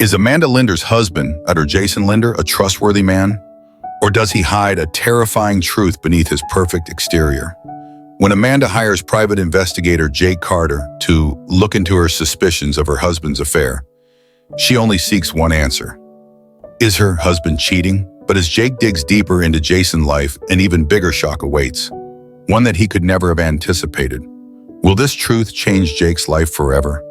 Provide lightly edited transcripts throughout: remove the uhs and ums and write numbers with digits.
Is Amanda Linder's husband, utter Jason Linder, a trustworthy man? Or does he hide a terrifying truth beneath his perfect exterior? When Amanda hires private investigator Jake Carter to look into her suspicions of her husband's affair, she only seeks one answer. Is her husband cheating? But as Jake digs deeper into Jason's life, an even bigger shock awaits, one that he could never have anticipated. Will this truth change Jake's life forever?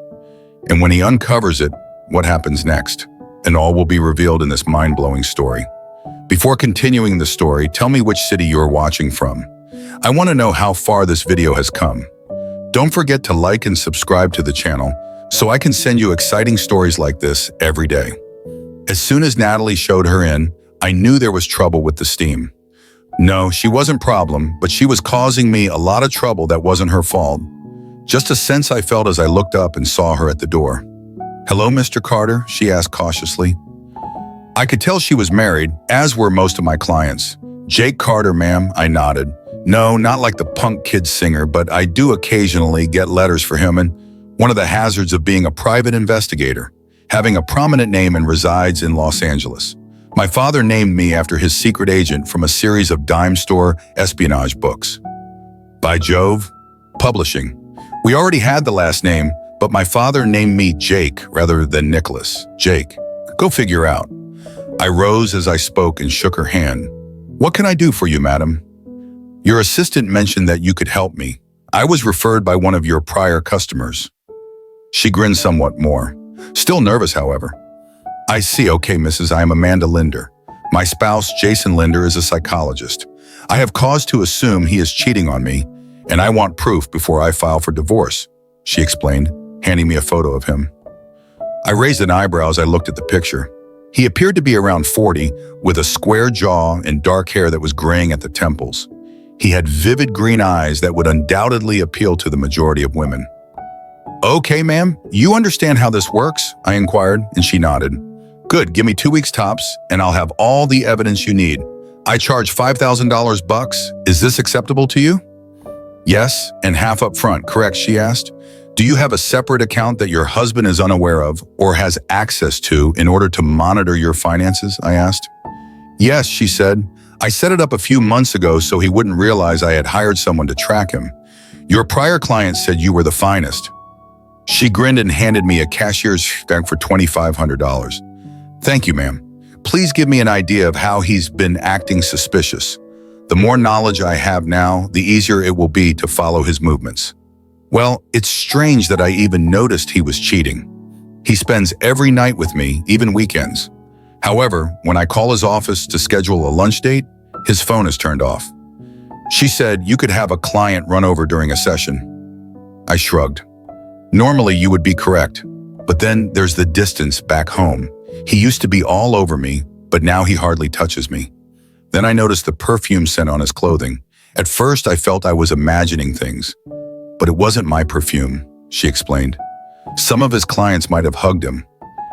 And when he uncovers it, what happens next? And all will be revealed in this mind-blowing story. Before continuing the story, tell me which city you're watching from. I want to know how far this video has come. Don't forget to like and subscribe to the channel so I can send you exciting stories like this every day. As soon as Natalie showed her in, I knew there was trouble with the steam. No, she wasn't problem, but she was causing me a lot of trouble that wasn't her fault. Just a sense I felt as I looked up and saw her at the door. "Hello, Mr. Carter?" she asked cautiously. I could tell she was married, as were most of my clients. "Jake Carter, ma'am," I nodded. "No, not like the punk kid singer, but I do occasionally get letters for him, and one of the hazards of being a private investigator, having a prominent name and resides in Los Angeles. My father named me after his secret agent from a series of dime store espionage books. By Jove, publishing. We already had the last name, but my father named me Jake rather than Nicholas. Jake. Go figure out." I rose as I spoke and shook her hand. "What can I do for you, madam?" "Your assistant mentioned that you could help me. I was referred by one of your prior customers." She grinned somewhat more. Still nervous, however. "I see. Okay, Mrs. I am Amanda Linder. My spouse, Jason Linder, is a psychologist. I have cause to assume he is cheating on me, and I want proof before I file for divorce," she explained, handing me a photo of him. I raised an eyebrow as I looked at the picture. He appeared to be around 40, with a square jaw and dark hair that was graying at the temples. He had vivid green eyes that would undoubtedly appeal to the majority of women. "Okay, ma'am, you understand how this works?" I inquired, and she nodded. "Good, give me 2 weeks tops, and I'll have all the evidence you need. I charge $5,000 bucks. Is this acceptable to you?" "Yes, and half up front, correct?" she asked. "Do you have a separate account that your husband is unaware of or has access to in order to monitor your finances?" I asked. "Yes," she said. "I set it up a few months ago so he wouldn't realize I had hired someone to track him. Your prior client said you were the finest." She grinned and handed me a cashier's check for $2,500. "Thank you, ma'am. Please give me an idea of how he's been acting suspicious. The more knowledge I have now, the easier it will be to follow his movements." "Well, it's strange that I even noticed he was cheating. He spends every night with me, even weekends. However, when I call his office to schedule a lunch date, his phone is turned off." She said you could have a client run over during a session. I shrugged. "Normally you would be correct, but then there's the distance back home. He used to be all over me, but now he hardly touches me." Then I noticed the perfume scent on his clothing. At first I felt I was imagining things, but it wasn't my perfume, she explained. Some of his clients might have hugged him.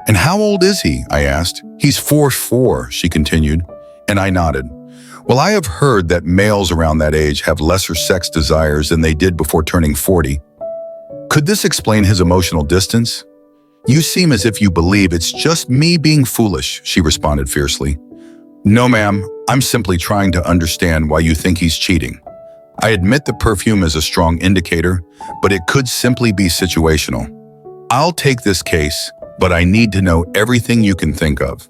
"And how old is he?" I asked. "He's 4'4", she continued, and I nodded. "Well, I have heard that males around that age have lesser sex desires than they did before turning 40. Could this explain his emotional distance?" "You seem as if you believe it's just me being foolish," she responded fiercely. "No, ma'am, I'm simply trying to understand why you think he's cheating. I admit the perfume is a strong indicator, but it could simply be situational. I'll take this case, but I need to know everything you can think of.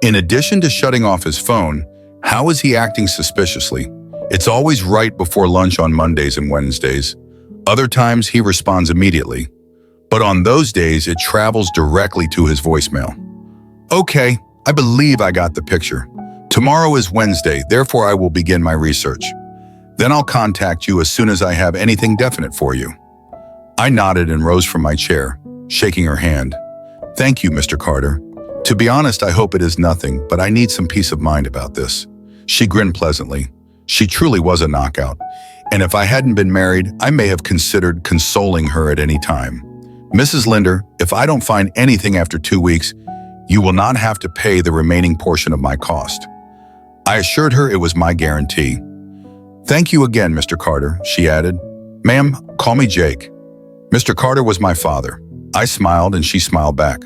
In addition to shutting off his phone, how is he acting suspiciously? It's always right before lunch on Mondays and Wednesdays. Other times he responds immediately, but on those days it travels directly to his voicemail." "Okay, I believe I got the picture. Tomorrow is Wednesday, therefore I will begin my research. Then I'll contact you as soon as I have anything definite for you." I nodded and rose from my chair, shaking her hand. "Thank you, Mr. Carter. To be honest, I hope it is nothing, but I need some peace of mind about this." She grinned pleasantly. She truly was a knockout, and if I hadn't been married, I may have considered consoling her at any time. "Mrs. Linder, if I don't find anything after 2 weeks, you will not have to pay the remaining portion of my cost." I assured her it was my guarantee. "Thank you again, Mr. Carter," she added. "Ma'am, call me Jake." Mr. Carter was my father. I smiled and she smiled back.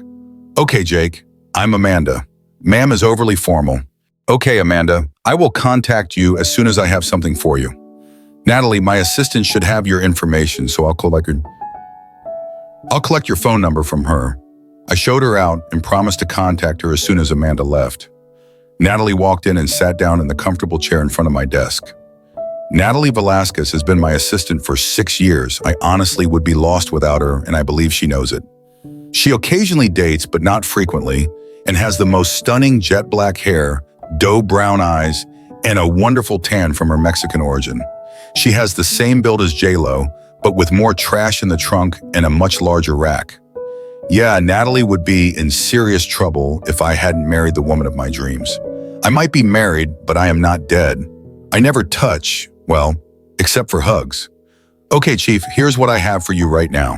Okay, Jake, I'm Amanda. Ma'am is overly formal. Okay, Amanda, I will contact you as soon as I have something for you. Natalie, my assistant should have your information, so I'll collect your phone number from her. I showed her out and promised to contact her as soon as Amanda left. Natalie walked in and sat down in the comfortable chair in front of my desk. Natalie Velasquez has been my assistant for 6 years. I honestly would be lost without her, and I believe she knows it. She occasionally dates, but not frequently, and has the most stunning jet black hair, doe brown eyes, and a wonderful tan from her Mexican origin. She has the same build as J-Lo, but with more trash in the trunk and a much larger rack. Yeah, Natalie would be in serious trouble if I hadn't married the woman of my dreams. I might be married, but I am not dead. I never touch, well, except for hugs. Okay, Chief, here's what I have for you right now.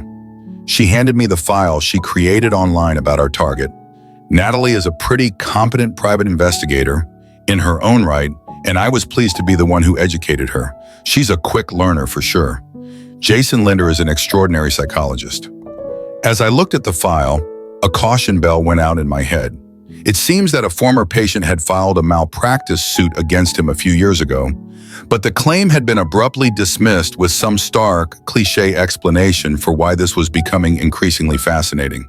She handed me the file she created online about our target. Natalie is a pretty competent private investigator in her own right, and I was pleased to be the one who educated her. She's a quick learner for sure. Jason Linder is an extraordinary psychologist. As I looked at the file, a caution bell went out in my head. It seems that a former patient had filed a malpractice suit against him a few years ago, but the claim had been abruptly dismissed with some stark, cliché explanation for why this was becoming increasingly fascinating.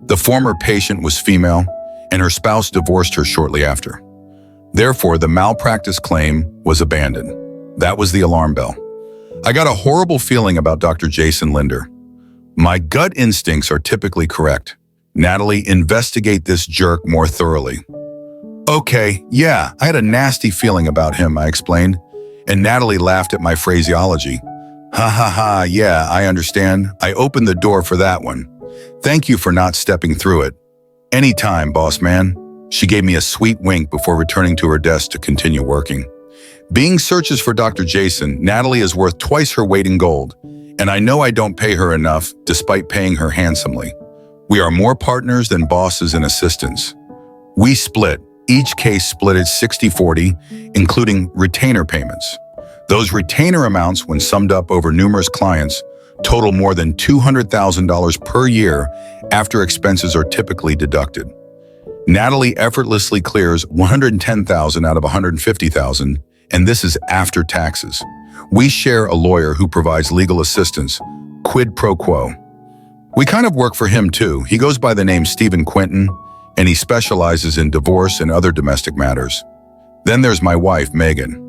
The former patient was female, and her spouse divorced her shortly after. Therefore, the malpractice claim was abandoned. That was the alarm bell. I got a horrible feeling about Dr. Jason Linder. My gut instincts are typically correct. Natalie, investigate this jerk more thoroughly. Okay, yeah, I had a nasty feeling about him, I explained, and Natalie laughed at my phraseology. Ha ha ha, yeah, I understand. I opened the door for that one. Thank you for not stepping through it. Anytime, boss man. She gave me a sweet wink before returning to her desk to continue working. Being searches for Dr. Jason, Natalie is worth twice her weight in gold, and I know I don't pay her enough despite paying her handsomely. We are more partners than bosses and assistants. We split. Each case split at 60-40, including retainer payments. Those retainer amounts, when summed up over numerous clients, total more than $200,000 per year after expenses are typically deducted. Natalie effortlessly clears $110,000 out of $150,000, and this is after taxes. We share a lawyer who provides legal assistance, quid pro quo. We kind of work for him too. He goes by the name Stephen Quinton, and he specializes in divorce and other domestic matters. Then there's my wife, Megan.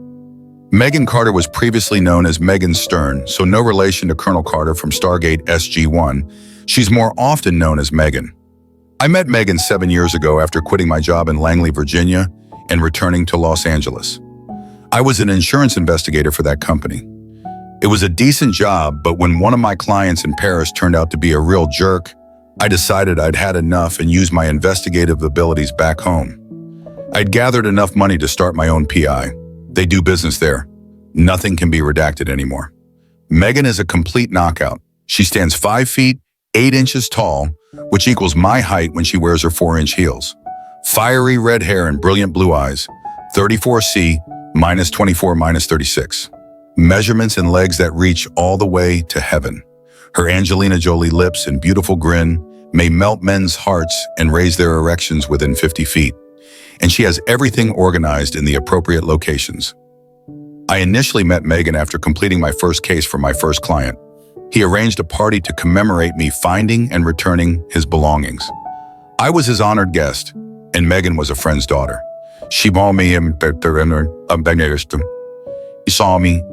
Megan Carter was previously known as Megan Stern, so no relation to Colonel Carter from Stargate SG-1. She's more often known as Megan. I met Megan 7 years ago after quitting my job in Langley, Virginia, and returning to Los Angeles. I was an insurance investigator for that company. It was a decent job, but when one of my clients in Paris turned out to be a real jerk, I decided I'd had enough and used my investigative abilities back home. I'd gathered enough money to start my own PI. They do business there. Nothing can be redacted anymore. Megan is a complete knockout. She stands 5 feet, 8 inches tall, which equals my height when she wears her 4-inch heels. Fiery red hair and brilliant blue eyes, 34C, -24, -36. Measurements and legs that reach all the way to heaven. Her Angelina Jolie lips and beautiful grin may melt men's hearts and raise their erections within 50 feet. And she has everything organized in the appropriate locations. I initially met Megan after completing my first case for my first client. He arranged a party to commemorate me finding and returning his belongings. I was his honored guest, and Megan was a friend's daughter. She saw me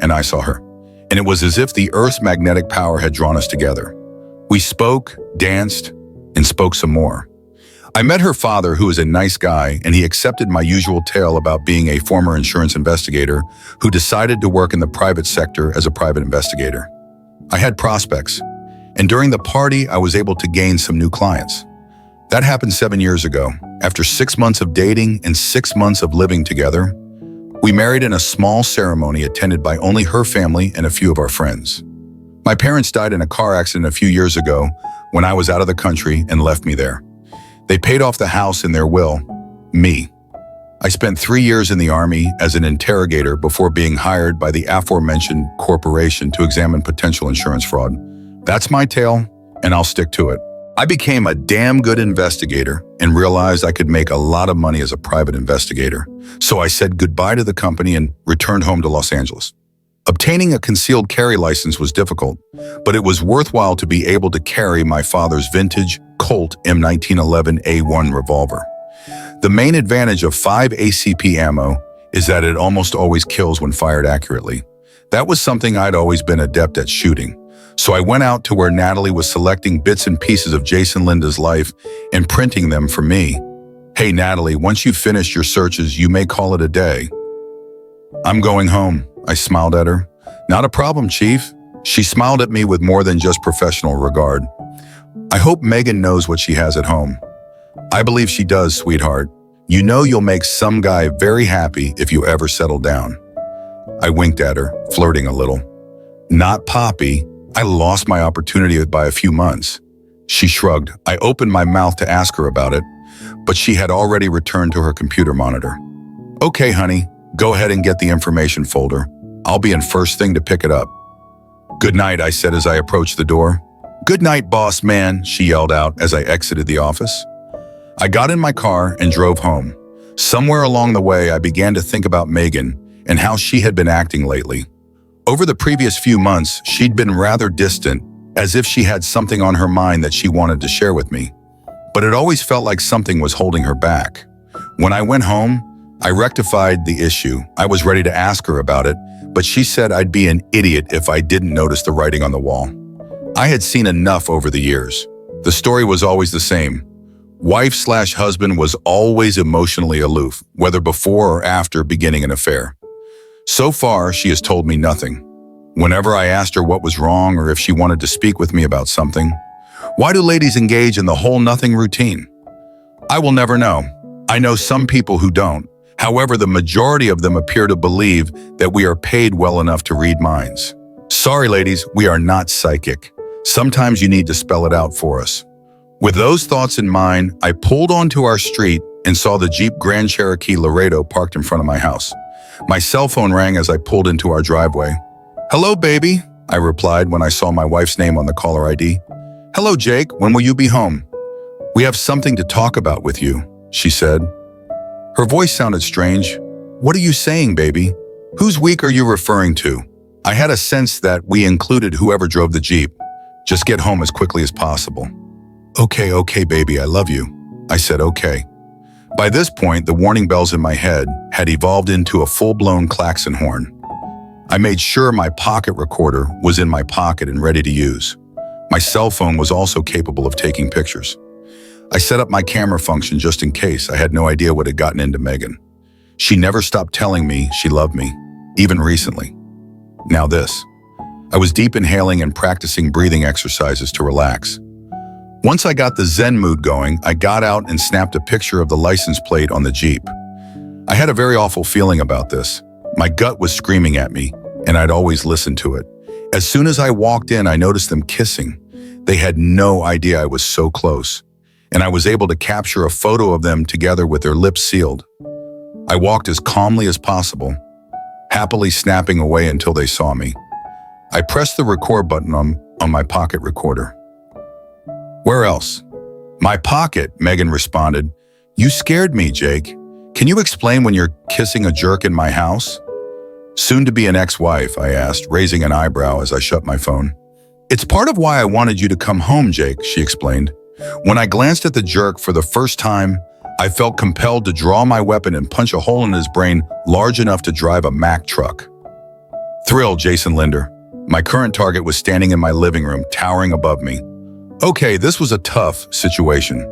and I saw her, and it was as if the Earth's magnetic power had drawn us together. We spoke, danced, and spoke some more. I met her father, who is a nice guy, and he accepted my usual tale about being a former insurance investigator who decided to work in the private sector as a private investigator. I had prospects, and during the party, I was able to gain some new clients. That happened 7 years ago. After 6 months of dating and 6 months of living together, we married in a small ceremony attended by only her family and a few of our friends. My parents died in a car accident a few years ago when I was out of the country and left me there. They paid off the house in their will, me. I spent 3 years in the Army as an interrogator before being hired by the aforementioned corporation to examine potential insurance fraud. That's my tale, and I'll stick to it. I became a damn good investigator and realized I could make a lot of money as a private investigator. So I said goodbye to the company and returned home to Los Angeles. Obtaining a concealed carry license was difficult, but it was worthwhile to be able to carry my father's vintage Colt M1911A1 revolver. The main advantage of 5 ACP ammo is that it almost always kills when fired accurately. That was something I'd always been adept at shooting. So I went out to where Natalie was selecting bits and pieces of Jason Linda's life and printing them for me. Hey Natalie, once you've finished your searches, you may call it a day. I'm going home, I smiled at her. Not a problem, Chief. She smiled at me with more than just professional regard. I hope Megan knows what she has at home. I believe she does, sweetheart. You know you'll make some guy very happy if you ever settle down. I winked at her, flirting a little. Not Poppy. I lost my opportunity by a few months. She shrugged. I opened my mouth to ask her about it, but she had already returned to her computer monitor. Okay, honey, go ahead and get the information folder. I'll be in first thing to pick it up. Good night, I said as I approached the door. Good night, boss man, she yelled out as I exited the office. I got in my car and drove home. Somewhere along the way, I began to think about Megan and how she had been acting lately. Over the previous few months, she'd been rather distant, as if she had something on her mind that she wanted to share with me. But it always felt like something was holding her back. When I went home, I rectified the issue. I was ready to ask her about it, but she said I'd be an idiot if I didn't notice the writing on the wall. I had seen enough over the years. The story was always the same. Wife/husband was always emotionally aloof, whether before or after beginning an affair. So far, she has told me nothing. Whenever I asked her what was wrong or if she wanted to speak with me about something, why do ladies engage in the whole nothing routine? I will never know. I know some people who don't. However, the majority of them appear to believe that we are paid well enough to read minds. Sorry, ladies, we are not psychic. Sometimes you need to spell it out for us. With those thoughts in mind, I pulled onto our street and saw the Jeep Grand Cherokee Laredo parked in front of my house. My cell phone rang as I pulled into our driveway. Hello, baby, I replied when I saw my wife's name on the caller ID. Hello, Jake, when will you be home? We have something to talk about with you, she said. Her voice sounded strange. What are you saying, baby? Whose week are you referring to? I had a sense that we included whoever drove the Jeep. Just get home as quickly as possible. Okay, baby, I love you. I said okay. By this point, the warning bells in my head had evolved into a full-blown klaxon horn. I made sure my pocket recorder was in my pocket and ready to use. My cell phone was also capable of taking pictures. I set up my camera function just in case. I had no idea what had gotten into Megan. She never stopped telling me she loved me, even recently. Now this. I was deep inhaling and practicing breathing exercises to relax. Once I got the Zen mood going, I got out and snapped a picture of the license plate on the Jeep. I had a very awful feeling about this. My gut was screaming at me, and I'd always listened to it. As soon as I walked in, I noticed them kissing. They had no idea I was so close, and I was able to capture a photo of them together with their lips sealed. I walked as calmly as possible, happily snapping away until they saw me. I pressed the record button on my pocket recorder. Where else? My pocket, Megan responded. You scared me, Jake. Can you explain when you're kissing a jerk in my house? Soon to be an ex-wife, I asked, raising an eyebrow as I shut my phone. It's part of why I wanted you to come home, Jake, she explained. When I glanced at the jerk for the first time, I felt compelled to draw my weapon and punch a hole in his brain large enough to drive a Mack truck. Thrilled, Jason Linder. My current target was standing in my living room, towering above me. Okay, this was a tough situation.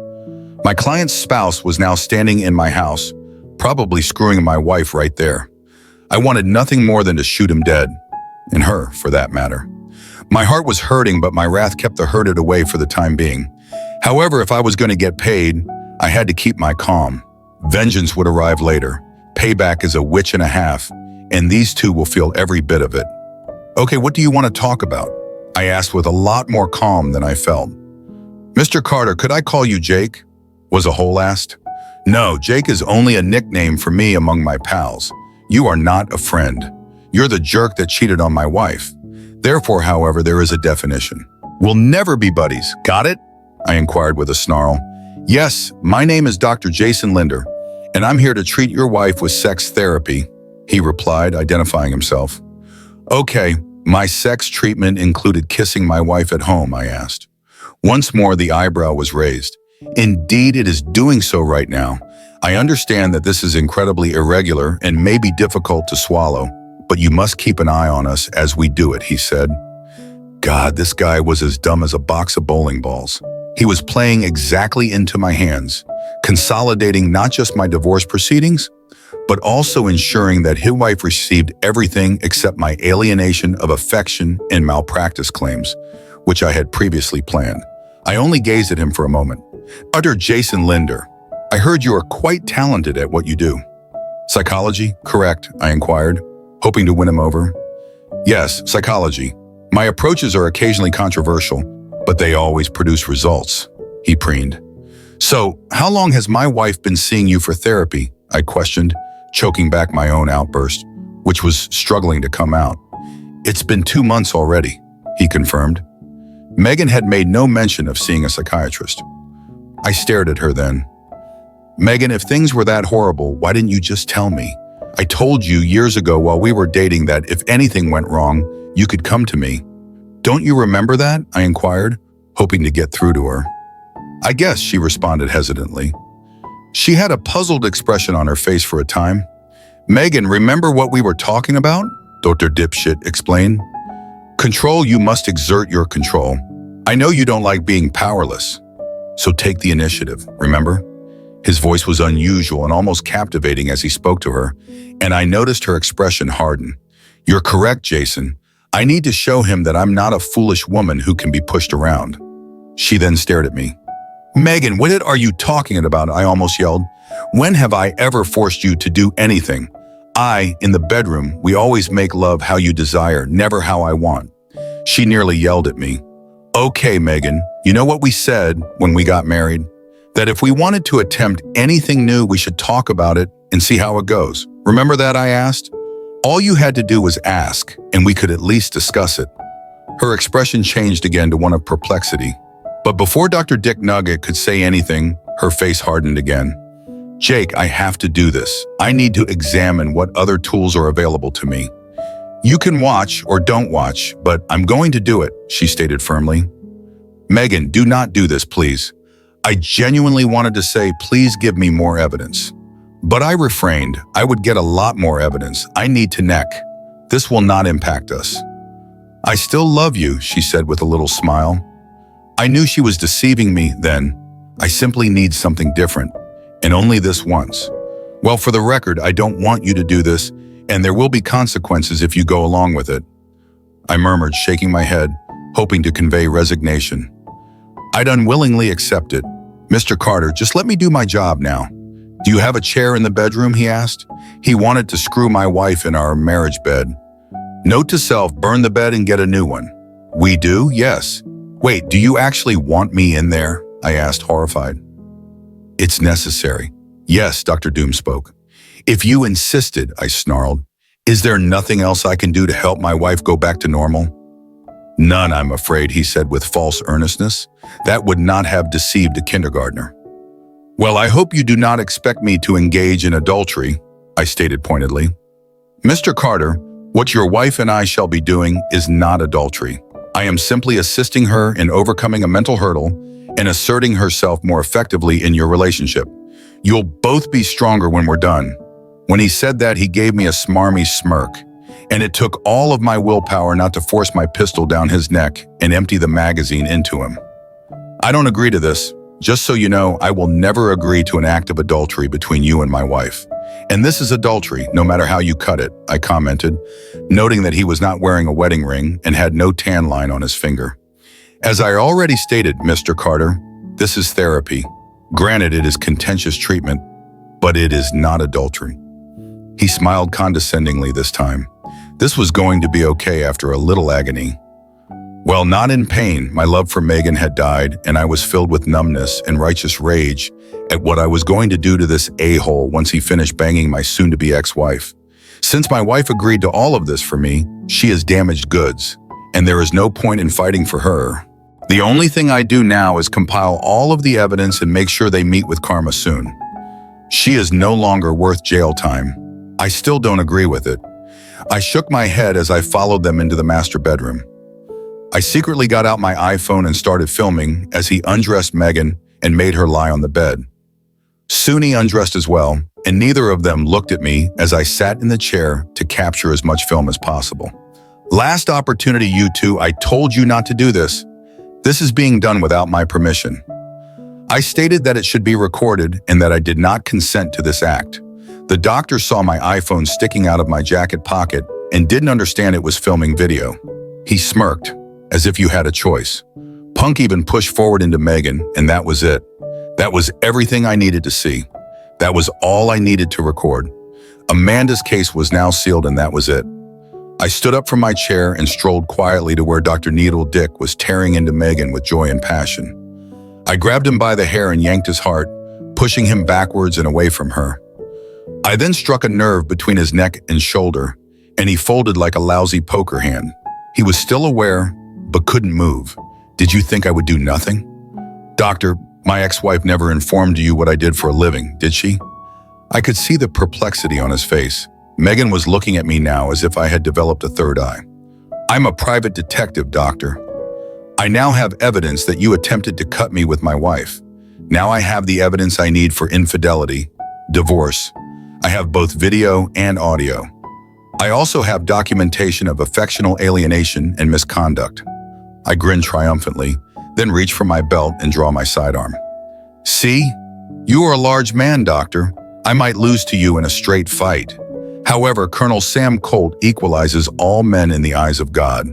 My client's spouse was now standing in my house, probably screwing my wife right there. I wanted nothing more than to shoot him dead, and her, for that matter. My heart was hurting, but my wrath kept the hurt away for the time being. However, if I was going to get paid, I had to keep my calm. Vengeance would arrive later. Payback is a witch and a half, and these two will feel every bit of it. Okay, what do you want to talk about? I asked with a lot more calm than I felt. Mr. Carter, could I call you Jake? Was a hole asked. No, Jake is only a nickname for me among my pals. You are not a friend. You're the jerk that cheated on my wife. Therefore, however, there is a definition. We'll never be buddies, got it? I inquired with a snarl. Yes, my name is Dr. Jason Linder, and I'm here to treat your wife with sex therapy, he replied, identifying himself. Okay, my sex treatment included kissing my wife at home, I asked. Once more, the eyebrow was raised. Indeed, it is doing so right now. I understand that this is incredibly irregular and may be difficult to swallow, but you must keep an eye on us as we do it, he said. God, this guy was as dumb as a box of bowling balls. He was playing exactly into my hands, consolidating not just my divorce proceedings, but also ensuring that his wife received everything except my alienation of affection and malpractice claims, which I had previously planned. I only gazed at him for a moment. Dr. Jason Linder, I heard you are quite talented at what you do. Psychology, correct? I inquired, hoping to win him over. Yes, psychology. My approaches are occasionally controversial, but they always produce results, he preened. So, how long has my wife been seeing you for therapy? I questioned, choking back my own outburst, which was struggling to come out. It's been 2 months already, he confirmed. Megan had made no mention of seeing a psychiatrist. I stared at her then. Megan, if things were that horrible, why didn't you just tell me? I told you years ago while we were dating that if anything went wrong, you could come to me. Don't you remember that? I inquired, hoping to get through to her. I guess, she responded hesitantly. She had a puzzled expression on her face for a time. Megan, remember what we were talking about? Dr. Dipshit explained. Control, you must exert your control. I know you don't like being powerless, so take the initiative, remember? His voice was unusual and almost captivating as he spoke to her, and I noticed her expression harden. You're correct, Jason. I need to show him that I'm not a foolish woman who can be pushed around. She then stared at me. Megan, what are you talking about? I almost yelled. When have I ever forced you to do anything? In the bedroom, we always make love how you desire, never how I want. She nearly yelled at me. Okay, Megan, you know what we said when we got married? That if we wanted to attempt anything new, we should talk about it and see how it goes. Remember that, I asked? All you had to do was ask, and we could at least discuss it. Her expression changed again to one of perplexity. But before Dr. Dick Nugget could say anything, her face hardened again. Jake, I have to do this. I need to examine what other tools are available to me. You can watch or don't watch, but I'm going to do it, she stated firmly. Megan, do not do this, please. I genuinely wanted to say, please give me more evidence. But I refrained. I would get a lot more evidence. I need to neck. This will not impact us. I still love you, she said with a little smile. I knew she was deceiving me then. I simply need something different, and only this once. Well, for the record, I don't want you to do this, and there will be consequences if you go along with it. I murmured, shaking my head, hoping to convey resignation. I'd unwillingly accept it. Mr. Carter, just let me do my job now. Do you have a chair in the bedroom, he asked. He wanted to screw my wife in our marriage bed. Note to self, burn the bed and get a new one. We do? Yes. Wait, do you actually want me in there? I asked, horrified. It's necessary. Yes, Dr. Doom spoke. If you insisted, I snarled. Is there nothing else I can do to help my wife go back to normal? None, I'm afraid, he said with false earnestness. That would not have deceived a kindergartner. Well, I hope you do not expect me to engage in adultery, I stated pointedly. Mr. Carter, what your wife and I shall be doing is not adultery. I am simply assisting her in overcoming a mental hurdle and asserting herself more effectively in your relationship. You'll both be stronger when we're done. When he said that, he gave me a smarmy smirk, and it took all of my willpower not to force my pistol down his neck and empty the magazine into him. I don't agree to this. Just so you know, I will never agree to an act of adultery between you and my wife. And this is adultery, no matter how you cut it, I commented, noting that he was not wearing a wedding ring and had no tan line on his finger. As I already stated, Mr. Carter, this is therapy. Granted, it is contentious treatment, but it is not adultery. He smiled condescendingly this time. This was going to be okay after a little agony. Well, not in pain. My love for Megan had died, and I was filled with numbness and righteous rage at what I was going to do to this a-hole once he finished banging my soon-to-be ex-wife. Since my wife agreed to all of this for me, she is damaged goods, and there is no point in fighting for her. The only thing I do now is compile all of the evidence and make sure they meet with karma soon. She is no longer worth jail time. I still don't agree with it. I shook my head as I followed them into the master bedroom. I secretly got out my iPhone and started filming as he undressed Megan and made her lie on the bed. Soon he undressed as well, and neither of them looked at me as I sat in the chair to capture as much film as possible. Last opportunity, you two, I told you not to do this. This is being done without my permission. I stated that it should be recorded and that I did not consent to this act. The doctor saw my iPhone sticking out of my jacket pocket and didn't understand it was filming video. He smirked, as if you had a choice. Punk even pushed forward into Megan, and that was it. That was everything I needed to see. That was all I needed to record. Amanda's case was now sealed, and that was it. I stood up from my chair and strolled quietly to where Dr. Needle Dick was tearing into Megan with joy and passion. I grabbed him by the hair and yanked his heart, pushing him backwards and away from her. I then struck a nerve between his neck and shoulder, and he folded like a lousy poker hand. He was still aware, but couldn't move. Did you think I would do nothing? Doctor, my ex-wife never informed you what I did for a living, did she? I could see the perplexity on his face. Megan was looking at me now as if I had developed a third eye. I'm a private detective, doctor. I now have evidence that you attempted to cut me with my wife. Now I have the evidence I need for infidelity, divorce. I have both video and audio. I also have documentation of affectional alienation and misconduct. I grinned triumphantly, then reach for my belt and draw my sidearm. See? You are a large man, doctor. I might lose to you in a straight fight. However, Colonel Sam Colt equalizes all men in the eyes of God.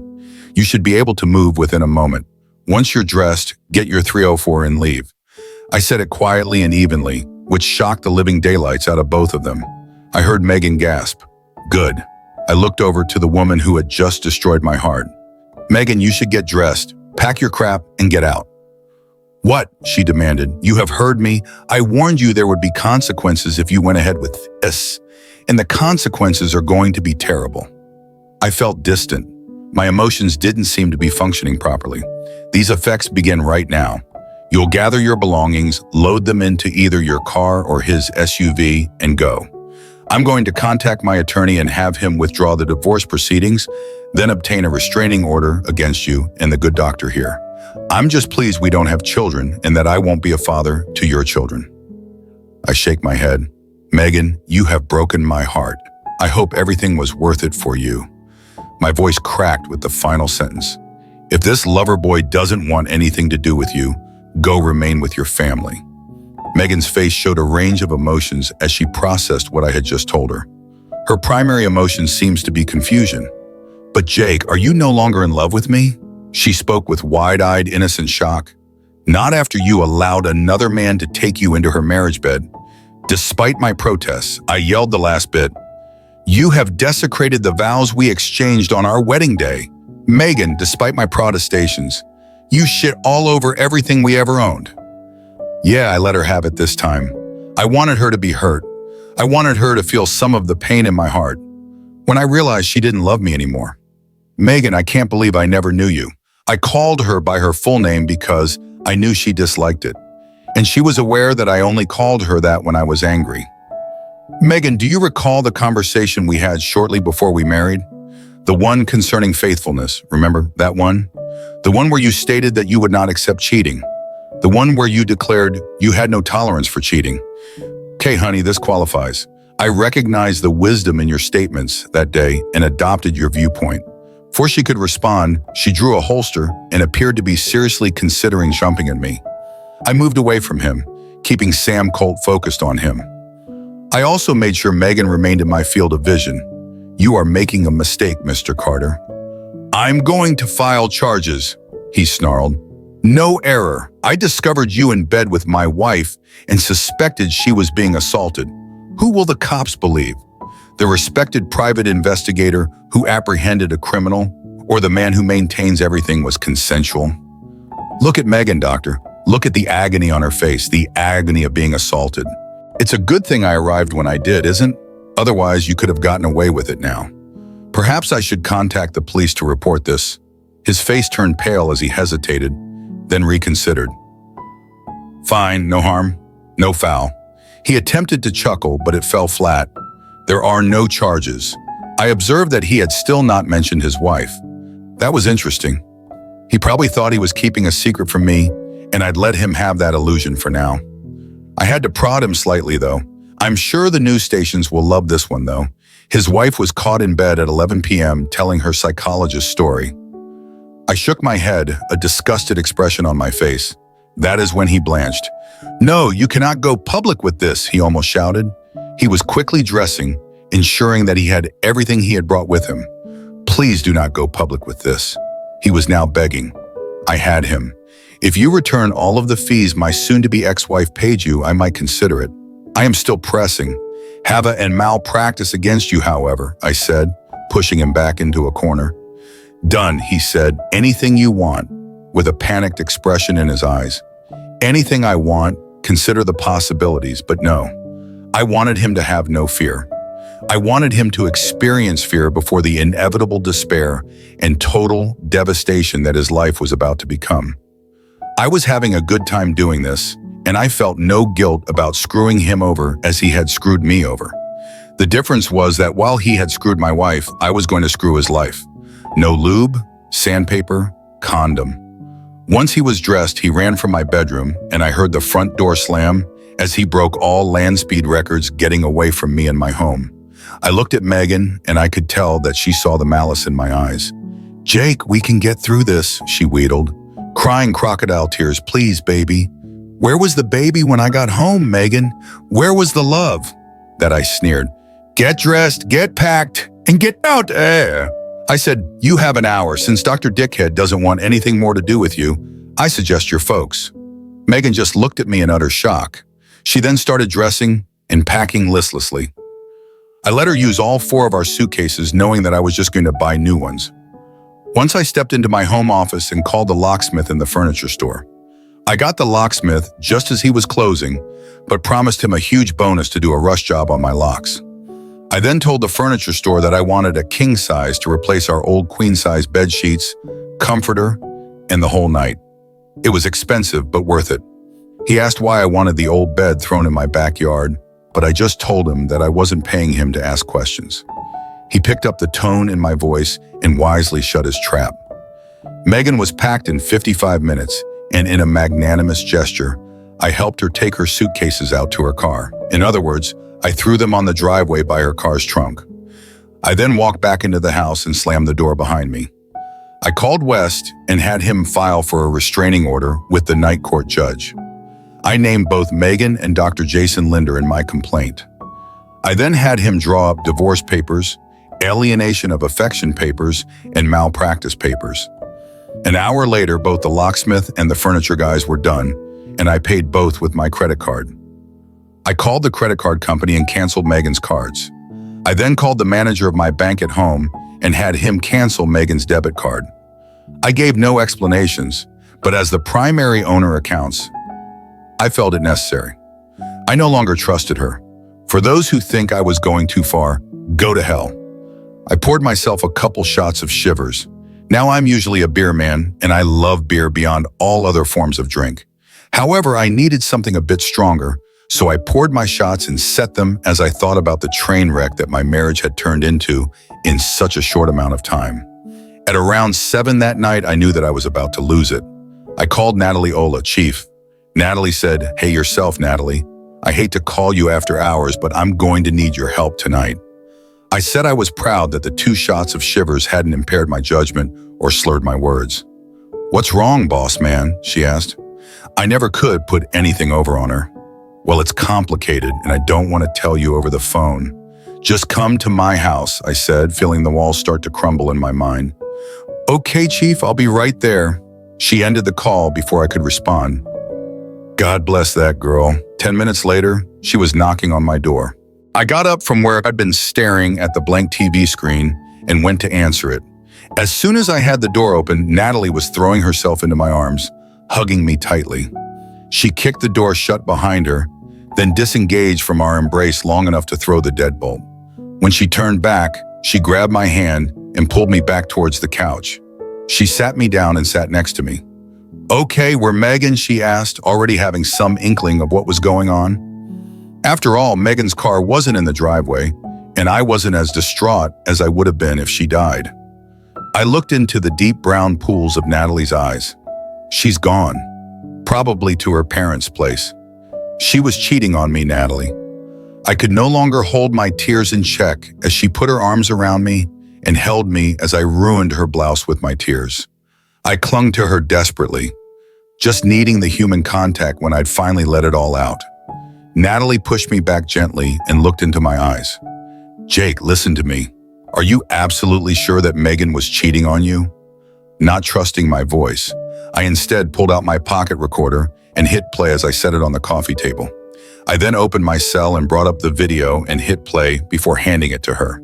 You should be able to move within a moment. Once you're dressed, get your 304 and leave. I said it quietly and evenly, which shocked the living daylights out of both of them. I heard Megan gasp. Good. I looked over to the woman who had just destroyed my heart. Megan, you should get dressed. Pack your crap and get out. What? She demanded. You have heard me. I warned you there would be consequences if you went ahead with this. And the consequences are going to be terrible. I felt distant. My emotions didn't seem to be functioning properly. These effects begin right now. You'll gather your belongings, load them into either your car or his SUV, and go. I'm going to contact my attorney and have him withdraw the divorce proceedings, then obtain a restraining order against you and the good doctor here. I'm just pleased we don't have children and that I won't be a father to your children. I shake my head. Megan, you have broken my heart. I hope everything was worth it for you. My voice cracked with the final sentence. If this lover boy doesn't want anything to do with you, go remain with your family. Megan's face showed a range of emotions as she processed what I had just told her. Her primary emotion seems to be confusion. But Jake, are you no longer in love with me? She spoke with wide-eyed, innocent shock. Not after you allowed another man to take you into her marriage bed. Despite my protests, I yelled the last bit. You have desecrated the vows we exchanged on our wedding day. Megan, despite my protestations, you shit all over everything we ever owned. Yeah, I let her have it this time. I wanted her to be hurt. I wanted her to feel some of the pain in my heart. When I realized she didn't love me anymore. Megan, I can't believe I never knew you. I called her by her full name because I knew she disliked it. And she was aware that I only called her that when I was angry. Megan, do you recall the conversation we had shortly before we married? The one concerning faithfulness, remember that one? The one where you stated that you would not accept cheating. The one where you declared you had no tolerance for cheating. Okay, honey, this qualifies. I recognized the wisdom in your statements that day and adopted your viewpoint. Before she could respond, she drew a holster and appeared to be seriously considering jumping at me. I moved away from him, keeping Sam Colt focused on him. I also made sure Megan remained in my field of vision. You are making a mistake, Mr. Carter. I'm going to file charges, he snarled. No error. I discovered you in bed with my wife and suspected she was being assaulted. Who will the cops believe? The respected private investigator who apprehended a criminal, or the man who maintains everything was consensual? Look at Megan, doctor. Look at the agony on her face, the agony of being assaulted. It's a good thing I arrived when I did, isn't? Otherwise, you could have gotten away with it now. Perhaps I should contact the police to report this. His face turned pale as he hesitated, then reconsidered. Fine, no harm, no foul. He attempted to chuckle, but it fell flat. There are no charges. I observed that he had still not mentioned his wife. That was interesting. He probably thought he was keeping a secret from me, and I'd let him have that illusion for now. I had to prod him slightly, though. I'm sure the news stations will love this one, though. His wife was caught in bed at 11 p.m. telling her psychologist's story. I shook my head, a disgusted expression on my face. That is when he blanched. "No, you cannot go public with this," he almost shouted. He was quickly dressing, ensuring that he had everything he had brought with him. "Please do not go public with this." He was now begging. I had him. "If you return all of the fees my soon-to-be ex-wife paid you, I might consider it. I am still pressing. Have and malpractice against you, however," I said, pushing him back into a corner. "Done," he said. "Anything you want," with a panicked expression in his eyes. Anything I want, consider the possibilities, but no. I wanted him to have no fear. I wanted him to experience fear before the inevitable despair and total devastation that his life was about to become. I was having a good time doing this, and I felt no guilt about screwing him over as he had screwed me over. The difference was that while he had screwed my wife, I was going to screw his life. No lube, sandpaper, condom. Once he was dressed, he ran from my bedroom, and I heard the front door slam as he broke all land speed records getting away from me and my home. I looked at Megan, and I could tell that she saw the malice in my eyes. "Jake, we can get through this," she wheedled, crying crocodile tears. "Please, baby." "Where was the baby when I got home, Megan? Where was the love?" That I sneered. "Get dressed, get packed, and get out there." I said, "You have an hour. Since Dr. Dickhead doesn't want anything more to do with you, I suggest your folks." Megan just looked at me in utter shock. She then started dressing and packing listlessly. I let her use all 4 of our suitcases, knowing that I was just going to buy new ones. Once I stepped into my home office and called the locksmith in the furniture store. I got the locksmith just as he was closing, but promised him a huge bonus to do a rush job on my locks. I then told the furniture store that I wanted a king size to replace our old queen size bed sheets, comforter, and the whole night. It was expensive, but worth it. He asked why I wanted the old bed thrown in my backyard, but I just told him that I wasn't paying him to ask questions. He picked up the tone in my voice and wisely shut his trap. Megan was packed in 55 minutes, and in a magnanimous gesture, I helped her take her suitcases out to her car. In other words, I threw them on the driveway by her car's trunk. I then walked back into the house and slammed the door behind me. I called West and had him file for a restraining order with the night court judge. I named both Megan and Dr. Jason Linder in my complaint. I then had him draw up divorce papers, alienation of affection papers, and malpractice papers. An hour later, both the locksmith and the furniture guys were done, and I paid both with my credit card. I called the credit card company and canceled Megan's cards. I then called the manager of my bank at home and had him cancel Megan's debit card. I gave no explanations, but as the primary owner accounts, I felt it necessary. I no longer trusted her. For those who think I was going too far, go to hell. I poured myself a couple shots of shivers. Now I'm usually a beer man, and I love beer beyond all other forms of drink. However, I needed something a bit stronger, so I poured my shots and set them as I thought about the train wreck that my marriage had turned into in such a short amount of time. At around 7 that night, I knew that I was about to lose it. I called Natalie Ola, chief. Natalie said, "Hey yourself, Natalie. I hate to call you after hours, but I'm going to need your help tonight." I said I was proud that the 2 shots of shivers hadn't impaired my judgment or slurred my words. "What's wrong, boss man?" she asked. I never could put anything over on her. "Well, it's complicated, and I don't want to tell you over the phone. Just come to my house," I said, feeling the walls start to crumble in my mind. "Okay, chief, I'll be right there." She ended the call before I could respond. God bless that girl. 10 minutes later, she was knocking on my door. I got up from where I'd been staring at the blank TV screen and went to answer it. As soon as I had the door open, Natalie was throwing herself into my arms, hugging me tightly. She kicked the door shut behind her, then disengaged from our embrace long enough to throw the deadbolt. When she turned back, she grabbed my hand and pulled me back towards the couch. She sat me down and sat next to me. "Okay, we're Megan?" she asked, already having some inkling of what was going on. After all, Megan's car wasn't in the driveway, and I wasn't as distraught as I would have been if she died. I looked into the deep brown pools of Natalie's eyes. She's gone, probably to her parents' place. She was cheating on me, Natalie. I could no longer hold my tears in check as she put her arms around me and held me as I ruined her blouse with my tears. I clung to her desperately, just needing the human contact when I'd finally let it all out. Natalie pushed me back gently and looked into my eyes. "Jake, listen to me. Are you absolutely sure that Megan was cheating on you?" Not trusting my voice, I instead pulled out my pocket recorder and hit play as I set it on the coffee table. I then opened my cell and brought up the video and hit play before handing it to her.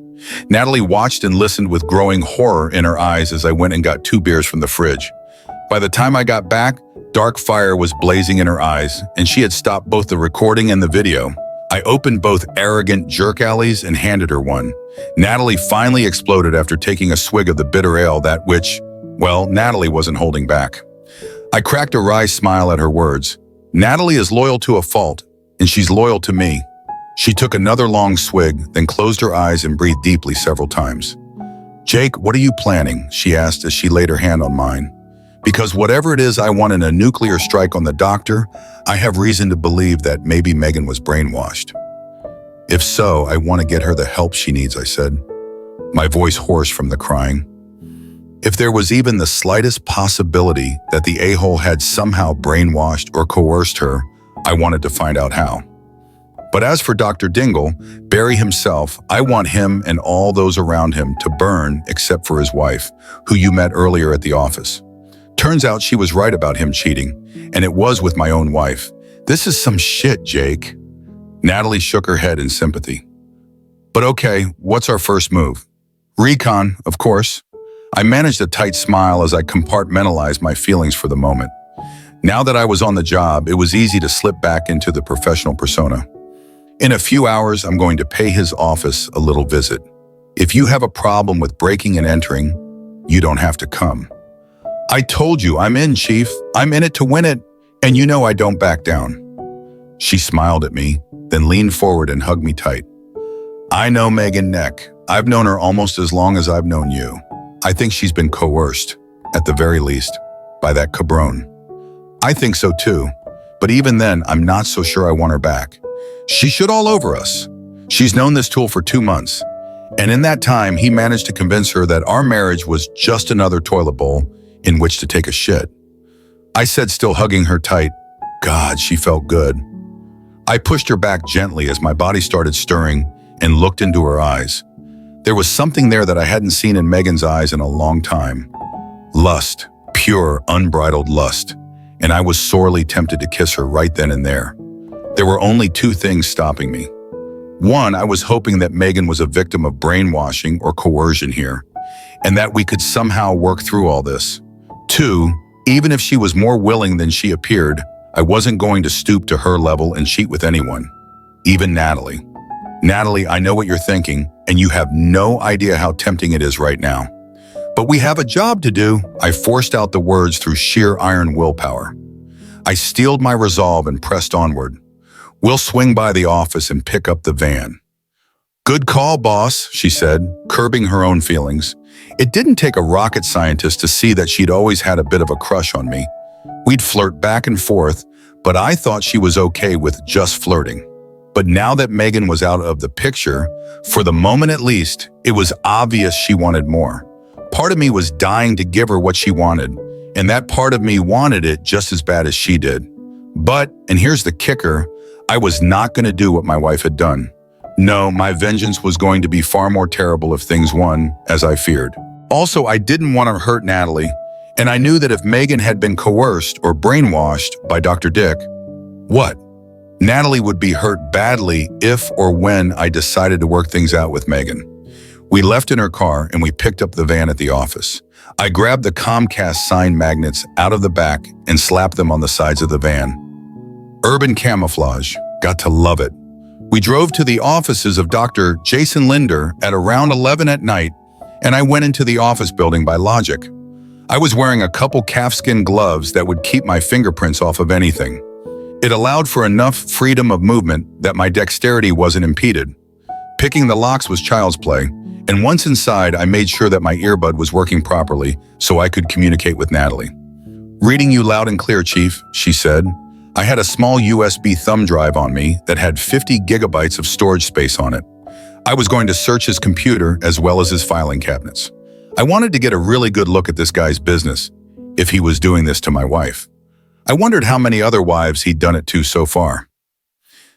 Natalie watched and listened with growing horror in her eyes as I went and got 2 beers from the fridge. By the time I got back, dark fire was blazing in her eyes, and she had stopped both the recording and the video. I opened both arrogant jerk alleys and handed her one. Natalie finally exploded after taking a swig of the bitter ale that which, well, Natalie wasn't holding back. I cracked a wry smile at her words. Natalie is loyal to a fault, and she's loyal to me. She took another long swig, then closed her eyes and breathed deeply several times. "Jake, what are you planning?" she asked as she laid her hand on mine. "Because whatever it is I want in a nuclear strike on the doctor, I have reason to believe that maybe Megan was brainwashed. If so, I want to get her the help she needs," I said, my voice hoarse from the crying. If there was even the slightest possibility that the a-hole had somehow brainwashed or coerced her, I wanted to find out how. But as for Dr. Dingle, Barry himself, I want him and all those around him to burn except for his wife, who you met earlier at the office. Turns out she was right about him cheating, and it was with my own wife. This is some shit, Jake. Natalie shook her head in sympathy. But okay, what's our first move? Recon, of course. I managed a tight smile as I compartmentalized my feelings for the moment. Now that I was on the job, it was easy to slip back into the professional persona. In a few hours, I'm going to pay his office a little visit. If you have a problem with breaking and entering, you don't have to come. I told you I'm in, Chief. I'm in it to win it, and you know I don't back down. She smiled at me, then leaned forward and hugged me tight. I know Megan Neck. I've known her almost as long as I've known you. I think she's been coerced, at the very least, by that cabron. I think so too, but even then, I'm not so sure I want her back. She shit all over us. She's known this tool for 2 months, and in that time, he managed to convince her that our marriage was just another toilet bowl in which to take a shit. I said, still hugging her tight, God, she felt good. I pushed her back gently as my body started stirring and looked into her eyes. There was something there that I hadn't seen in Megan's eyes in a long time. Lust, pure, unbridled lust, and I was sorely tempted to kiss her right then and there. There were only 2 things stopping me. One, I was hoping that Megan was a victim of brainwashing or coercion here, and that we could somehow work through all this. 2, even if she was more willing than she appeared, I wasn't going to stoop to her level and cheat with anyone, even Natalie. Natalie, I know what you're thinking, and you have no idea how tempting it is right now. But we have a job to do. I forced out the words through sheer iron willpower. I steeled my resolve and pressed onward. We'll swing by the office and pick up the van. Good call, boss, she said, curbing her own feelings. It didn't take a rocket scientist to see that she'd always had a bit of a crush on me. We'd flirt back and forth, but I thought she was okay with just flirting. But now that Megan was out of the picture, for the moment at least, it was obvious she wanted more. Part of me was dying to give her what she wanted, and that part of me wanted it just as bad as she did. But, and here's the kicker, I was not going to do what my wife had done. No, my vengeance was going to be far more terrible if things won, as I feared. Also, I didn't want to hurt Natalie, and I knew that if Megan had been coerced or brainwashed by Dr. Dick, what? Natalie would be hurt badly if or when I decided to work things out with Megan. We left in her car and we picked up the van at the office. I grabbed the Comcast sign magnets out of the back and slapped them on the sides of the van. Urban camouflage. Got to love it. We drove to the offices of Dr. Jason Linder at around 11 at night, and I went into the office building by logic. I was wearing a couple calfskin gloves that would keep my fingerprints off of anything. It allowed for enough freedom of movement that my dexterity wasn't impeded. Picking the locks was child's play, and once inside, I made sure that my earbud was working properly so I could communicate with Natalie. "Reading you loud and clear, Chief," she said. I had a small USB thumb drive on me that had 50 gigabytes of storage space on it. I was going to search his computer as well as his filing cabinets. I wanted to get a really good look at this guy's business, if he was doing this to my wife. I wondered how many other wives he'd done it to so far.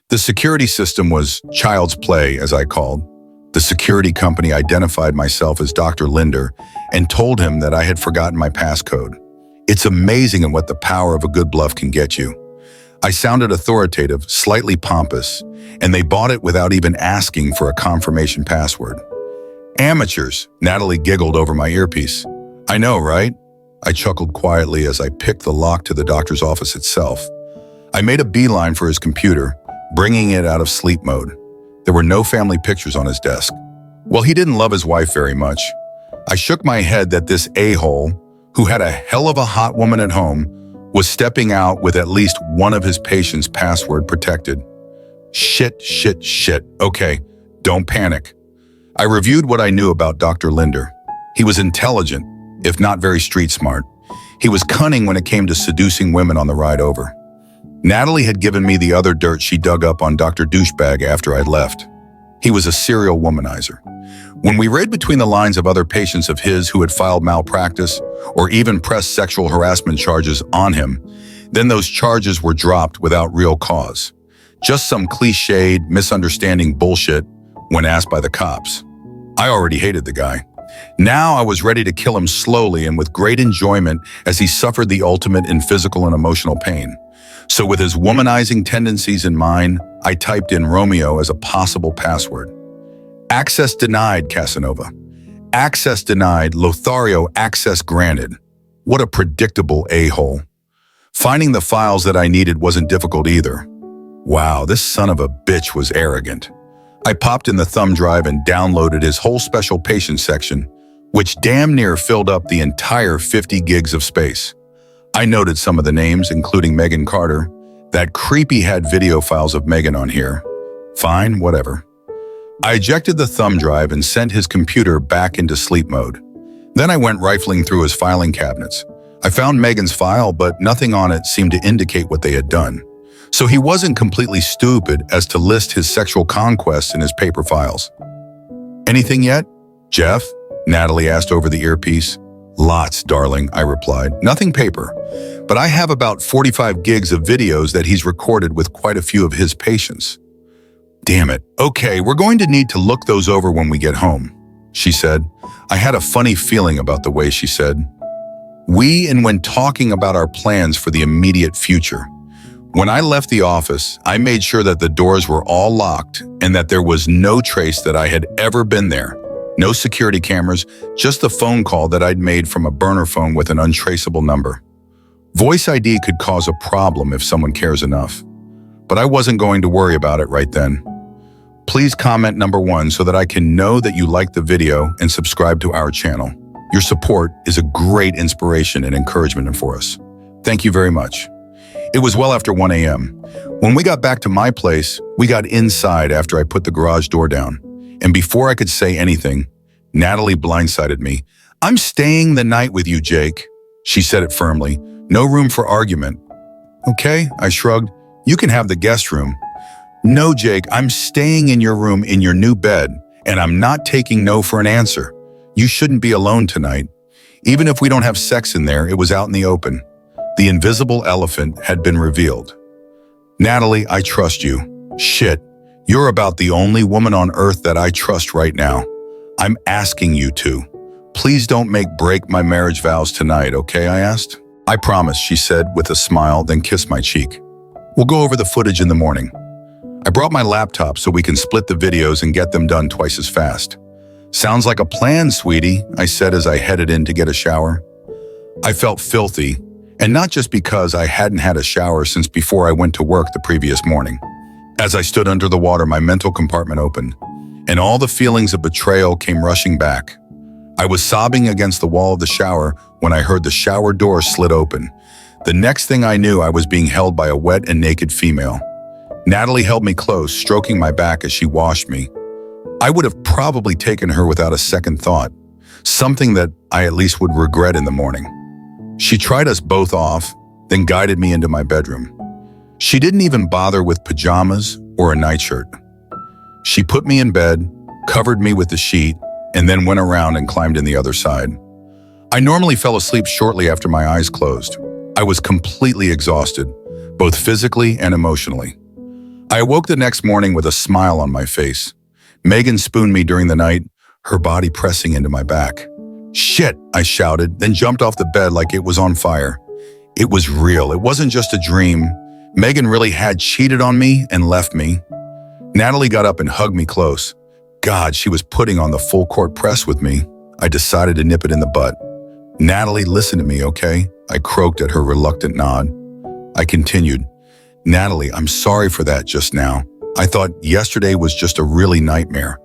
The security system was child's play, as I called. The security company identified myself as Dr. Linder and told him that I had forgotten my passcode. It's amazing at what the power of a good bluff can get you. I sounded authoritative, slightly pompous, and they bought it without even asking for a confirmation password. "Amateurs," Natalie giggled over my earpiece. "I know, right?" I chuckled quietly as I picked the lock to the doctor's office itself. I made a beeline for his computer, bringing it out of sleep mode. There were no family pictures on his desk. Well, he didn't love his wife very much. I shook my head that this a-hole, who had a hell of a hot woman at home, was stepping out with at least one of his patients' password protected. Shit. Okay, don't panic. I reviewed what I knew about Dr. Linder. He was intelligent, if not very street smart. He was cunning when it came to seducing women on the ride over. Natalie had given me the other dirt she dug up on Dr. Douchebag after I'd left. He was a serial womanizer. When we read between the lines of other patients of his who had filed malpractice or even pressed sexual harassment charges on him, then those charges were dropped without real cause. Just some cliched, misunderstanding bullshit when asked by the cops. I already hated the guy. Now I was ready to kill him slowly and with great enjoyment as he suffered the ultimate in physical and emotional pain. So with his womanizing tendencies in mind, I typed in Romeo as a possible password. Access denied, Casanova. Access denied, Lothario, access granted. What a predictable a-hole. Finding the files that I needed wasn't difficult either. Wow, this son of a bitch was arrogant. I popped in the thumb drive and downloaded his whole special patient section, which damn near filled up the entire 50 gigs of space. I noted some of the names, including Megan Carter. That creepy had video files of Megan on here. Fine, whatever. I ejected the thumb drive and sent his computer back into sleep mode. Then I went rifling through his filing cabinets. I found Megan's file, but nothing on it seemed to indicate what they had done. So he wasn't completely stupid as to list his sexual conquests in his paper files. "Anything yet, Jeff?" Natalie asked over the earpiece. "Lots, darling," I replied. "Nothing paper, but I have about 45 gigs of videos that he's recorded with quite a few of his patients." "Damn it. Okay, we're going to need to look those over when we get home," she said. I had a funny feeling about the way she said "we" and when talking about our plans for the immediate future. When I left the office, I made sure that the doors were all locked and that there was no trace that I had ever been there. No security cameras, just the phone call that I'd made from a burner phone with an untraceable number. Voice ID could cause a problem if someone cares enough, but I wasn't going to worry about it right then. Please comment number 1 so that I can know that you liked the video and subscribe to our channel. Your support is a great inspiration and encouragement for us. Thank you very much. It was well after 1 a.m. When we got back to my place, we got inside after I put the garage door down. And before I could say anything, Natalie blindsided me. "I'm staying the night with you, Jake." She said it firmly. No room for argument. "Okay," I shrugged. "You can have the guest room." "No, Jake, I'm staying in your room in your new bed, and I'm not taking no for an answer. You shouldn't be alone tonight. Even if we don't have sex in there, it was out in the open." The invisible elephant had been revealed. "Natalie, I trust you. Shit, you're about the only woman on earth that I trust right now. I'm asking you to. Please don't break my marriage vows tonight, okay?" I asked. "I promise," she said with a smile, then kissed my cheek. "We'll go over the footage in the morning." I brought my laptop so we can split the videos and get them done twice as fast. "Sounds like a plan, sweetie," I said as I headed in to get a shower. I felt filthy, and not just because I hadn't had a shower since before I went to work the previous morning. As I stood under the water, my mental compartment opened, and all the feelings of betrayal came rushing back. I was sobbing against the wall of the shower when I heard the shower door slit open. The next thing I knew, I was being held by a wet and naked female. Natalie held me close, stroking my back as she washed me. I would have probably taken her without a second thought, something that I at least would regret in the morning. She tried us both off, then guided me into my bedroom. She didn't even bother with pajamas or a nightshirt. She put me in bed, covered me with the sheet, and then went around and climbed in the other side. I normally fell asleep shortly after my eyes closed. I was completely exhausted, both physically and emotionally. I awoke the next morning with a smile on my face. Megan spooned me during the night, her body pressing into my back. "Shit," I shouted, then jumped off the bed like it was on fire. It was real. It wasn't just a dream. Megan really had cheated on me and left me. Natalie got up and hugged me close. God, she was putting on the full court press with me. I decided to nip it in the butt. "Natalie, listen to me, okay?" I croaked at her reluctant nod. I continued, "Natalie, I'm sorry for that just now. I thought yesterday was just a really nightmare.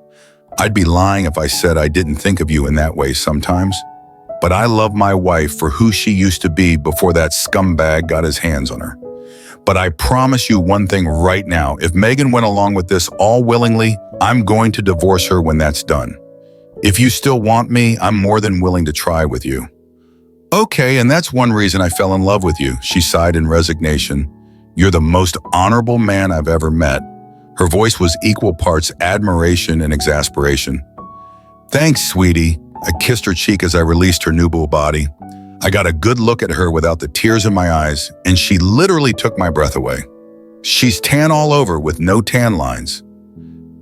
I'd be lying if I said I didn't think of you in that way sometimes. But I love my wife for who she used to be before that scumbag got his hands on her. But I promise you one thing right now, if Megan went along with this all willingly, I'm going to divorce her when that's done. If you still want me, I'm more than willing to try with you." "Okay, and that's one reason I fell in love with you," she sighed in resignation. "You're the most honorable man I've ever met." Her voice was equal parts admiration and exasperation. "Thanks, sweetie." I kissed her cheek as I released her nubile body. I got a good look at her without the tears in my eyes, and she literally took my breath away. She's tan all over with no tan lines.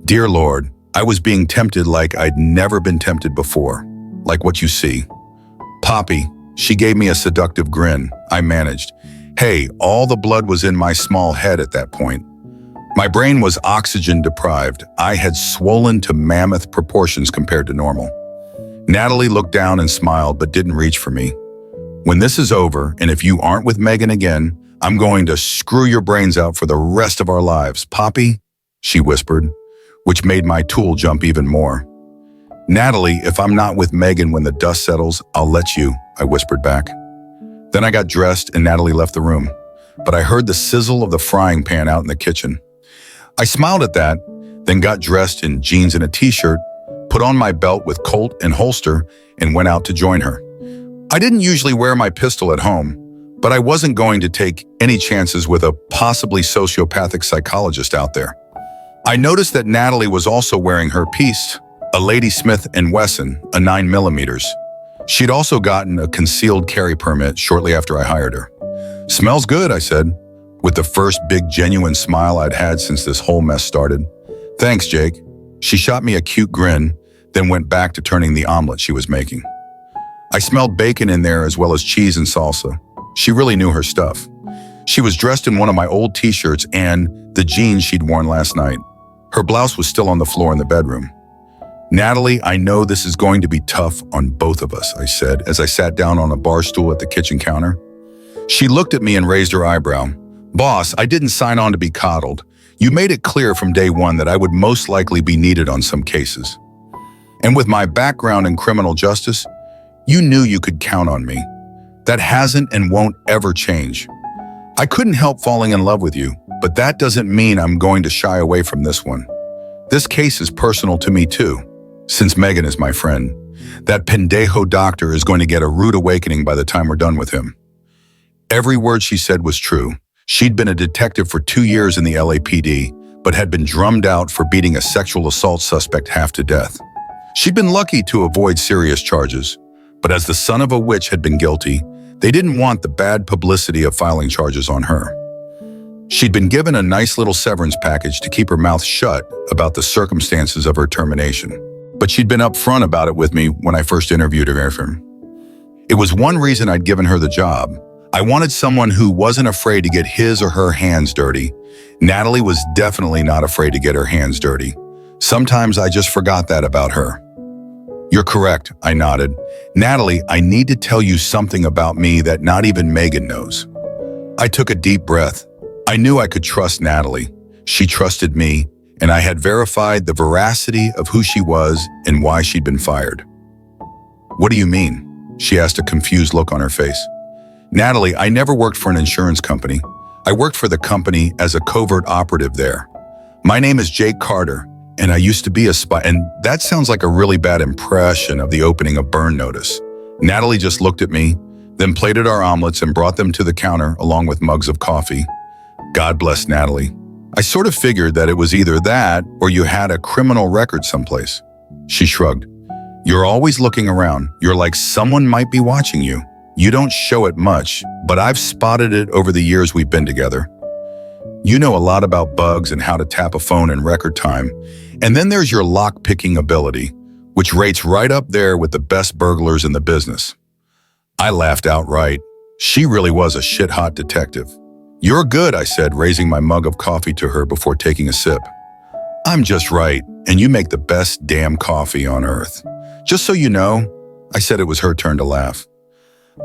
Dear Lord, I was being tempted like I'd never been tempted before, like what you see. "Poppy," she gave me a seductive grin. I managed. Hey, all the blood was in my small head at that point. My brain was oxygen deprived. I had swollen to mammoth proportions compared to normal. Natalie looked down and smiled, but didn't reach for me. "When this is over, and if you aren't with Megan again, I'm going to screw your brains out for the rest of our lives. Poppy," she whispered, which made my tool jump even more. "Natalie, if I'm not with Megan when the dust settles, I'll let you," I whispered back. Then I got dressed and Natalie left the room, but I heard the sizzle of the frying pan out in the kitchen. I smiled at that, then got dressed in jeans and a t-shirt, put on my belt with Colt and holster, and went out to join her. I didn't usually wear my pistol at home, but I wasn't going to take any chances with a possibly sociopathic psychologist out there. I noticed that Natalie was also wearing her piece, a Lady Smith & Wesson, a 9mm. She'd also gotten a concealed carry permit shortly after I hired her. "Smells good," I said, with the first big genuine smile I'd had since this whole mess started. "Thanks, Jake." She shot me a cute grin, then went back to turning the omelet she was making. I smelled bacon in there as well as cheese and salsa. She really knew her stuff. She was dressed in one of my old t-shirts and the jeans she'd worn last night. Her blouse was still on the floor in the bedroom. "Natalie, I know this is going to be tough on both of us," I said as I sat down on a bar stool at the kitchen counter. She looked at me and raised her eyebrow. "Boss, I didn't sign on to be coddled. You made it clear from day one that I would most likely be needed on some cases. And with my background in criminal justice, you knew you could count on me. That hasn't and won't ever change. I couldn't help falling in love with you, but that doesn't mean I'm going to shy away from this one. This case is personal to me too, since Megan is my friend. That pendejo doctor is going to get a rude awakening by the time we're done with him." Every word she said was true. She'd been a detective for 2 years in the LAPD, but had been drummed out for beating a sexual assault suspect half to death. She'd been lucky to avoid serious charges, but as the son of a witch had been guilty, they didn't want the bad publicity of filing charges on her. She'd been given a nice little severance package to keep her mouth shut about the circumstances of her termination, but she'd been upfront about it with me when I first interviewed her. It was one reason I'd given her the job. I wanted someone who wasn't afraid to get his or her hands dirty. Natalie was definitely not afraid to get her hands dirty. Sometimes I just forgot that about her. "You're correct," I nodded. "Natalie, I need to tell you something about me that not even Megan knows." I took a deep breath. I knew I could trust Natalie. She trusted me, and I had verified the veracity of who she was and why she'd been fired. What do you mean? She asked, a confused look on her face. Natalie, I never worked for an insurance company. I worked for the company as a covert operative there. My name is Jake Carter, and I used to be a spy. And that sounds like a really bad impression of the opening of Burn Notice. Natalie just looked at me, then plated our omelets and brought them to the counter along with mugs of coffee. God bless Natalie. I sort of figured that it was either that or you had a criminal record someplace. She shrugged. You're always looking around. You're like someone might be watching you. You don't show it much, but I've spotted it over the years we've been together. You know a lot about bugs and how to tap a phone in record time. And then there's your lock-picking ability, which rates right up there with the best burglars in the business. I laughed outright. She really was a shit-hot detective. You're good, I said, raising my mug of coffee to her before taking a sip. I'm just right, and you make the best damn coffee on earth. Just so you know, I said. It was her turn to laugh.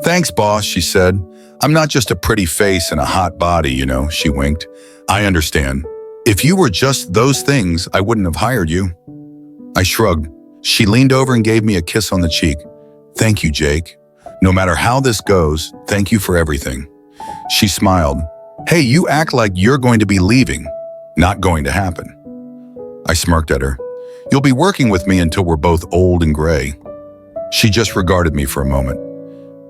Thanks, boss, she said. I'm not just a pretty face and a hot body, you know, she winked. I understand. If you were just those things, I wouldn't have hired you. I shrugged. She leaned over and gave me a kiss on the cheek. Thank you, Jake. No matter how this goes, thank you for everything. She smiled. Hey, you act like you're going to be leaving. Not going to happen. I smirked at her. You'll be working with me until we're both old and gray. She just regarded me for a moment.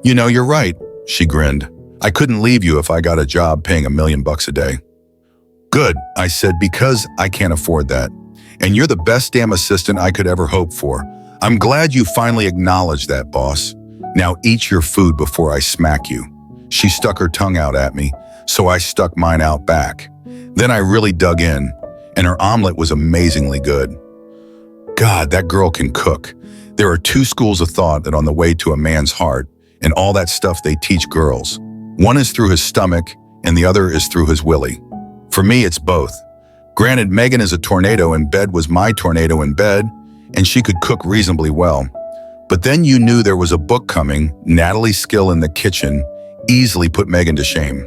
You know, you're right, she grinned. I couldn't leave you if I got a job paying $1 million a day. Good, I said, because I can't afford that. And you're the best damn assistant I could ever hope for. I'm glad you finally acknowledged that, boss. Now eat your food before I smack you. She stuck her tongue out at me, so I stuck mine out back. Then I really dug in, and her omelet was amazingly good. God, that girl can cook. There are two schools of thought that on the way to a man's heart, and all that stuff they teach girls. One is through his stomach, and the other is through his willy. For me, it's both. Granted, Megan is a tornado in bed was my tornado in bed, and she could cook reasonably well. But then you knew there was a book coming. Natalie's skill in the kitchen easily put Megan to shame.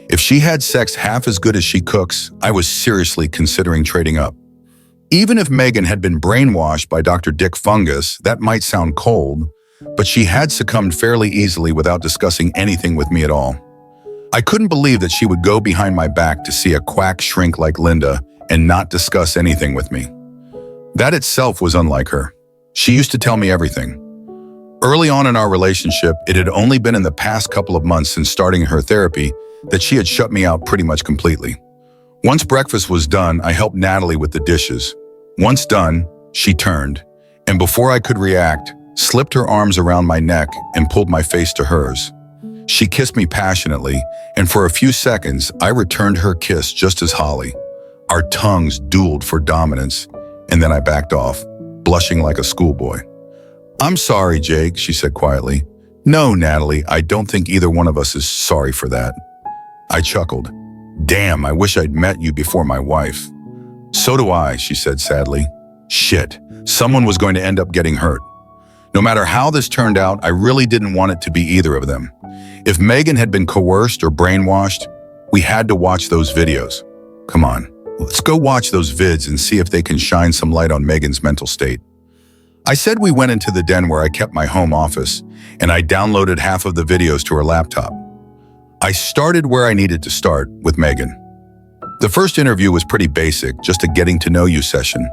If she had sex half as good as she cooks, I was seriously considering trading up. Even if Megan had been brainwashed by Dr. Dick Fungus, that might sound cold, but she had succumbed fairly easily without discussing anything with me at all. I couldn't believe that she would go behind my back to see a quack shrink like Linda and not discuss anything with me. That itself was unlike her. She used to tell me everything. Early on in our relationship, it had only been in the past couple of months since starting her therapy that she had shut me out pretty much completely. Once breakfast was done, I helped Natalie with the dishes. Once done, she turned, and before I could react, slipped her arms around my neck and pulled my face to hers. She kissed me passionately, and for a few seconds, I returned her kiss just as Holly. Our tongues dueled for dominance, and then I backed off, blushing like a schoolboy. I'm sorry, Jake, she said quietly. No, Natalie, I don't think either one of us is sorry for that. I chuckled. Damn, I wish I'd met you before my wife. So do I, she said sadly. Shit, someone was going to end up getting hurt. No matter how this turned out, I really didn't want it to be either of them. If Megan had been coerced or brainwashed, we had to watch those videos. Come on, let's go watch those vids and see if they can shine some light on Megan's mental state. I said we went into the den where I kept my home office, and I downloaded half of the videos to her laptop. I started where I needed to start, with Megan. The first interview was pretty basic, just a getting-to-know-you session.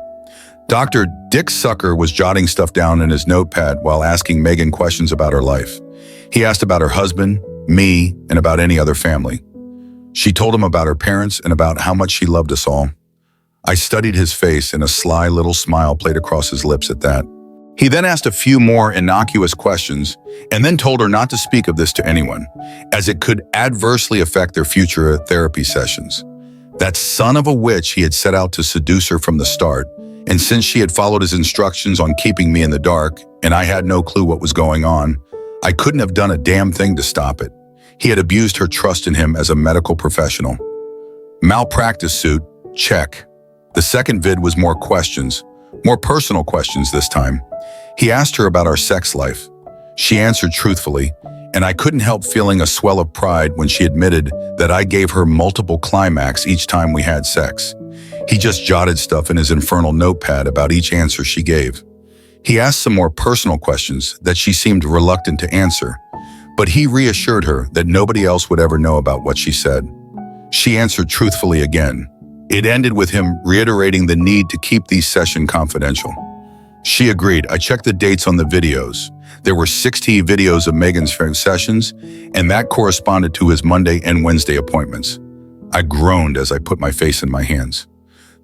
Dr. Dick Sucker was jotting stuff down in his notepad while asking Megan questions about her life. He asked about her husband, me, and about any other family. She told him about her parents and about how much she loved us all. I studied his face, and a sly little smile played across his lips at that. He then asked a few more innocuous questions and then told her not to speak of this to anyone, as it could adversely affect their future therapy sessions. That son of a witch, he had set out to seduce her from the start, and since she had followed his instructions on keeping me in the dark and I had no clue what was going on, I couldn't have done a damn thing to stop it. He had abused her trust in him as a medical professional. Malpractice suit, check. The second vid was more questions, more personal questions this time. He asked her about our sex life. She answered truthfully, and I couldn't help feeling a swell of pride when she admitted that I gave her multiple climax each time we had sex. He just jotted stuff in his infernal notepad about each answer she gave. He asked some more personal questions that she seemed reluctant to answer, but he reassured her that nobody else would ever know about what she said. She answered truthfully again. It ended with him reiterating the need to keep these sessions confidential. She agreed. I checked the dates on the videos. There were 60 videos of Megan's sessions, and that corresponded to his Monday and Wednesday appointments. I groaned as I put my face in my hands.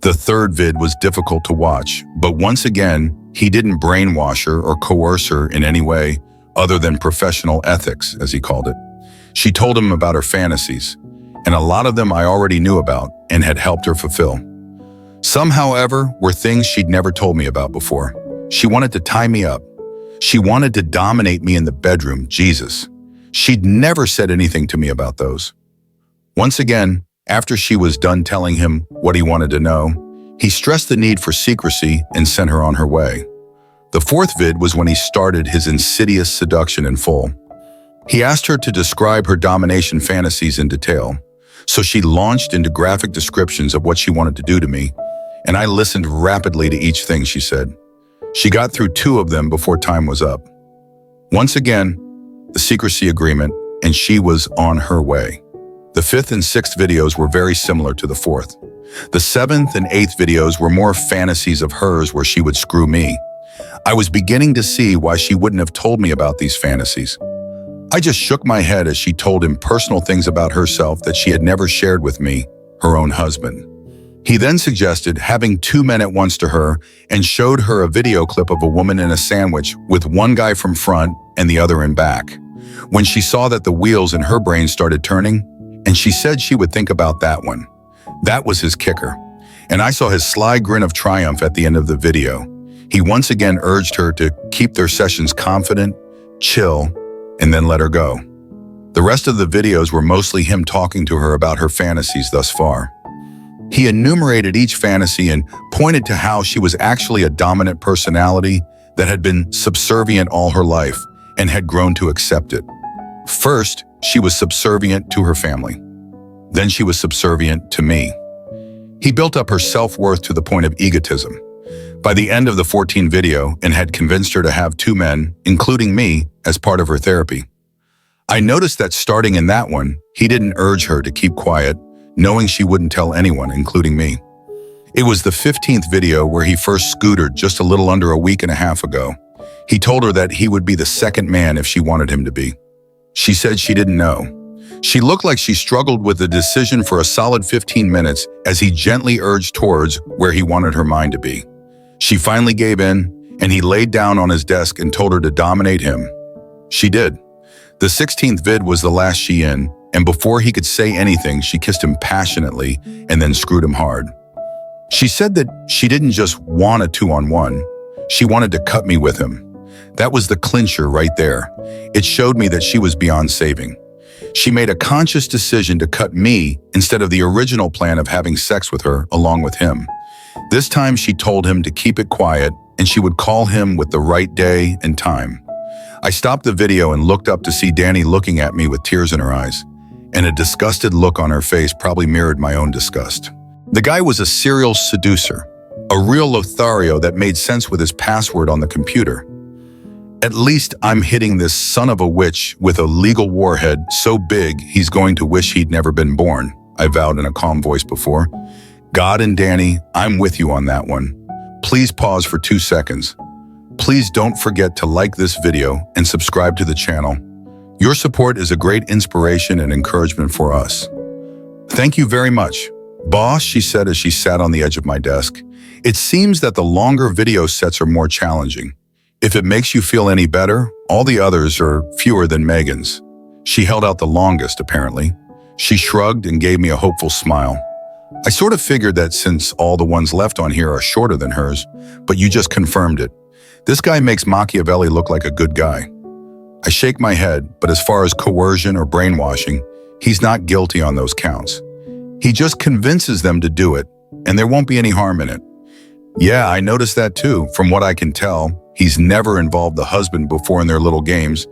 The third vid was difficult to watch, but once again, he didn't brainwash her or coerce her in any way other than professional ethics, as he called it. She told him about her fantasies, and a lot of them I already knew about and had helped her fulfill. Some, however, were things she'd never told me about before. She wanted to tie me up. She wanted to dominate me in the bedroom, Jesus. She'd never said anything to me about those. Once again, after she was done telling him what he wanted to know, he stressed the need for secrecy and sent her on her way. The fourth vid was when he started his insidious seduction in full. He asked her to describe her domination fantasies in detail, so she launched into graphic descriptions of what she wanted to do to me, and I listened rapidly to each thing she said. She got through 2 of them before time was up. Once again, the secrecy agreement, and she was on her way. The 5th and 6th videos were very similar to the 4th. The 7th and 8th videos were more fantasies of hers where she would screw me. I was beginning to see why she wouldn't have told me about these fantasies. I just shook my head as she told him personal things about herself that she had never shared with me, her own husband. He then suggested having 2 men at once to her and showed her a video clip of a woman in a sandwich with one guy from front and the other in back. When she saw that the wheels in her brain started turning, and she said she would think about that one. That was his kicker. And I saw his sly grin of triumph at the end of the video. He once again urged her to keep their sessions confident, chill, and then let her go. The rest of the videos were mostly him talking to her about her fantasies thus far. He enumerated each fantasy and pointed to how she was actually a dominant personality that had been subservient all her life and had grown to accept it. First, she was subservient to her family. Then she was subservient to me. He built up her self-worth to the point of egotism. By the end of the 14th video, and had convinced her to have 2 men, including me, as part of her therapy. I noticed that starting in that one, he didn't urge her to keep quiet, knowing she wouldn't tell anyone, including me. It was the 15th video where he first scootered just a little under a week and a half ago. He told her that he would be the second man if she wanted him to be. She said she didn't know. She looked like she struggled with the decision for a solid 15 minutes as he gently urged towards where he wanted her mind to be. She finally gave in, and he laid down on his desk and told her to dominate him. She did. The 16th vid was the last she in, and before he could say anything, she kissed him passionately and then screwed him hard. She said that she didn't just want a 2-on-1, she wanted to cut me with him. That was the clincher right there. It showed me that she was beyond saving. She made a conscious decision to cut me instead of the original plan of having sex with her along with him. This time she told him to keep it quiet and she would call him with the right day and time. I stopped the video and looked up to see Danny looking at me with tears in her eyes, and a disgusted look on her face probably mirrored my own disgust. The guy was a serial seducer, a real Lothario that made sense with his password on the computer. At least I'm hitting this son of a witch with a legal warhead so big he's going to wish he'd never been born, I vowed in a calm voice before. God and Danny, I'm with you on that one. Please pause for 2 seconds. Please don't forget to like this video and subscribe to the channel. Your support is a great inspiration and encouragement for us. Thank you very much. Boss, she said as she sat on the edge of my desk. It seems that the longer video sets are more challenging. If it makes you feel any better, all the others are fewer than Megan's. She held out the longest, apparently. She shrugged and gave me a hopeful smile. I sort of figured that since all the ones left on here are shorter than hers, but you just confirmed it. This guy makes Machiavelli look like a good guy. I shake my head, but as far as coercion or brainwashing, he's not guilty on those counts. He just convinces them to do it, and there won't be any harm in it. Yeah, I noticed that too. From what I can tell, he's never involved the husband before in their little games,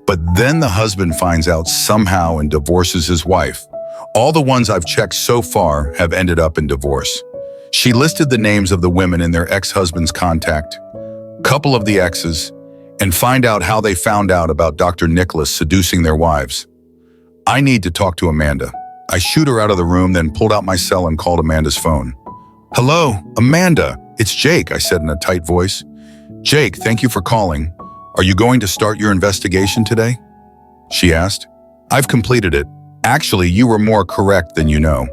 but then the husband finds out somehow and divorces his wife. All the ones I've checked so far have ended up in divorce. She listed the names of the women in their ex-husband's contact couple of the exes, and find out how they found out about Dr. Nicholas seducing their wives. I need to talk to Amanda. I shoot her out of the room, then pulled out my cell and called Amanda's phone. Hello, Amanda. It's Jake, I said in a tight voice. Jake, thank you for calling. Are you going to start your investigation today? She asked. I've completed it. Actually, you were more correct than you know.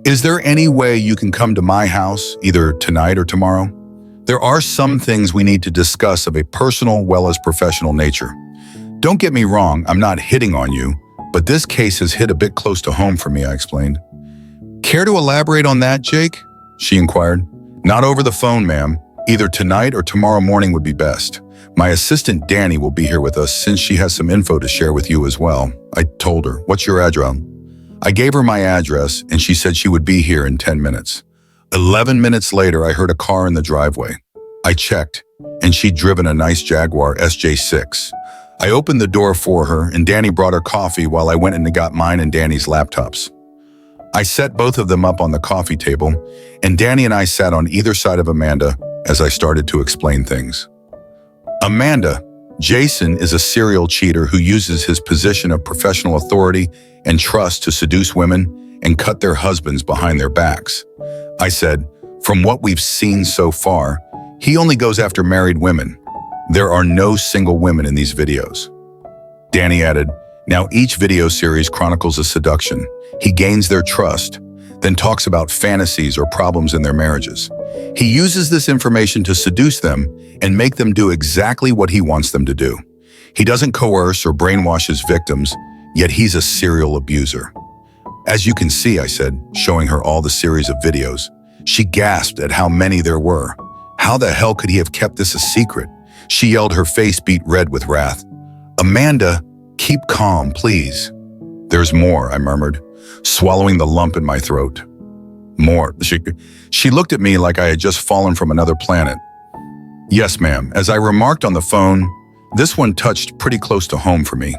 Is there any way you can come to my house, either tonight or tomorrow? There are some things we need to discuss of a personal well as professional nature. Don't get me wrong, I'm not hitting on you, but this case has hit a bit close to home for me, I explained. Care to elaborate on that, Jake? She inquired. Not over the phone, ma'am. Either tonight or tomorrow morning would be best. My assistant Danny will be here with us since she has some info to share with you as well. I told her, what's your address? I gave her my address and she said she would be here in 10 minutes. 11 minutes later, I heard a car in the driveway. I checked, and she'd driven a nice Jaguar SJ6. I opened the door for her, and Danny brought her coffee while I went and got mine and Danny's laptops. I set both of them up on the coffee table, and Danny and I sat on either side of Amanda as I started to explain things. Amanda, Jason is a serial cheater who uses his position of professional authority and trust to seduce women and cut their husbands behind their backs. I said, from what we've seen so far, he only goes after married women. There are no single women in these videos. Danny added, now each video series chronicles a seduction. He gains their trust, then talks about fantasies or problems in their marriages. He uses this information to seduce them and make them do exactly what he wants them to do. He doesn't coerce or brainwash his victims, yet he's a serial abuser. As you can see, I said, showing her all the series of videos. She gasped at how many there were. How the hell could he have kept this a secret? She yelled, her face beat red with wrath. Amanda, keep calm, please. There's more, I murmured, swallowing the lump in my throat. More. She looked at me like I had just fallen from another planet. Yes, ma'am. As I remarked on the phone, this one touched pretty close to home for me.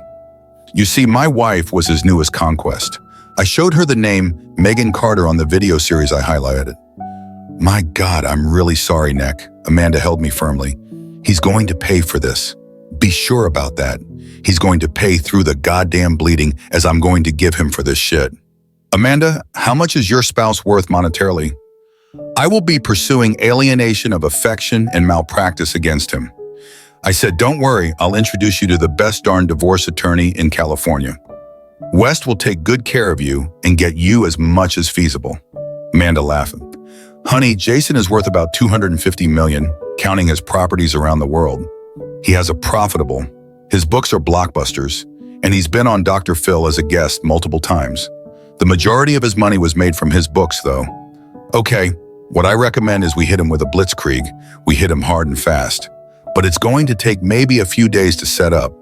You see, my wife was his newest conquest. I showed her the name Megan Carter on the video series I highlighted. My God, I'm really sorry, Nick. Amanda held me firmly. He's going to pay for this. Be sure about that. He's going to pay through the goddamn bleeding as I'm going to give him for this shit. Amanda, how much is your spouse worth monetarily? I will be pursuing alienation of affection and malpractice against him. I said, don't worry, I'll introduce you to the best darn divorce attorney in California. West will take good care of you and get you as much as feasible. Amanda laughed. Honey, Jason is worth about $250 million, counting his properties around the world. He has a profitable. His books are blockbusters, and he's been on Dr. Phil as a guest multiple times. The majority of his money was made from his books, though. Okay, what I recommend is we hit him with a blitzkrieg. We hit him hard and fast. But it's going to take maybe a few days to set up.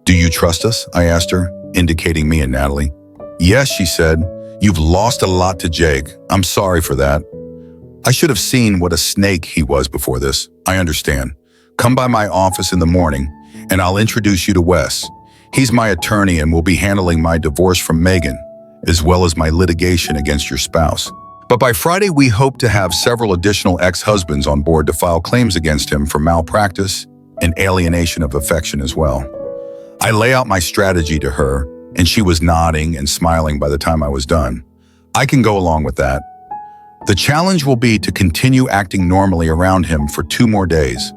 Do you trust us? I asked her, indicating me and Natalie. Yes, she said. You've lost a lot to Jake. I'm sorry for that. I should have seen what a snake he was before this. I understand. Come by my office in the morning, and I'll introduce you to Wes. He's my attorney and will be handling my divorce from Megan, as well as my litigation against your spouse. But by Friday, we hope to have several additional ex-husbands on board to file claims against him for malpractice and alienation of affection as well. I lay out my strategy to her, and she was nodding and smiling by the time I was done. I can go along with that. The challenge will be to continue acting normally around him for 2 more days.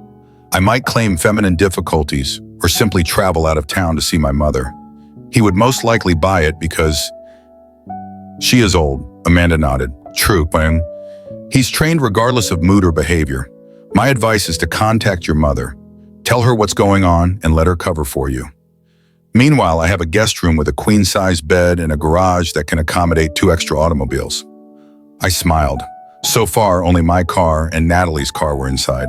I might claim feminine difficulties or simply travel out of town to see my mother. He would most likely buy it because she is old. Amanda nodded. True, Wang. He's trained regardless of mood or behavior. My advice is to contact your mother. Tell her what's going on and let her cover for you. Meanwhile, I have a guest room with a queen-size bed and a garage that can accommodate 2 extra automobiles. I smiled. So far, only my car and Natalie's car were inside.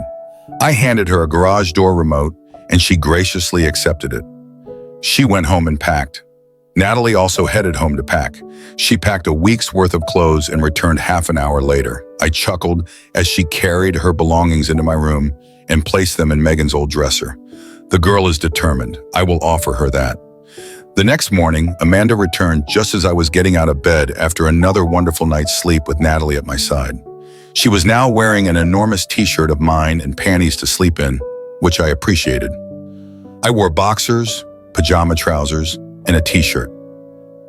I handed her a garage door remote, and she graciously accepted it. She went home and packed. Natalie also headed home to pack. She packed a week's worth of clothes and returned half an hour later. I chuckled as she carried her belongings into my room and placed them in Megan's old dresser. The girl is determined. I will offer her that. The next morning, Amanda returned just as I was getting out of bed after another wonderful night's sleep with Natalie at my side. She was now wearing an enormous t-shirt of mine and panties to sleep in. which I appreciated. I wore boxers, pajama trousers, and a t-shirt.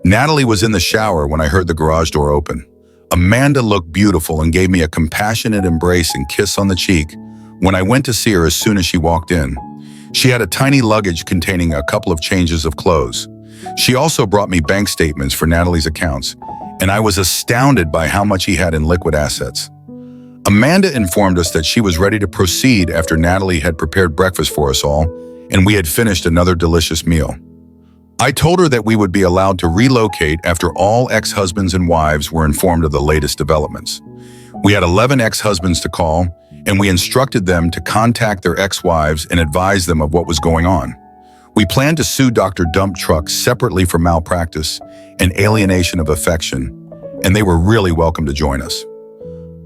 Natalie was in the shower when I heard the garage door open. Amanda looked beautiful and gave me a compassionate embrace and kiss on the cheek when I went to see her as soon as she walked in. She had a tiny luggage containing a couple of changes of clothes. She also brought me bank statements for Natalie's accounts, and I was astounded by how much he had in liquid assets. Amanda informed us that she was ready to proceed after Natalie had prepared breakfast for us all, and we had finished another delicious meal. I told her that we would be allowed to relocate after all ex-husbands and wives were informed of the latest developments. We had 11 ex-husbands to call, and we instructed them to contact their ex-wives and advise them of what was going on. We planned to sue Dr. Dump Truck separately for malpractice and alienation of affection, and they were really welcome to join us.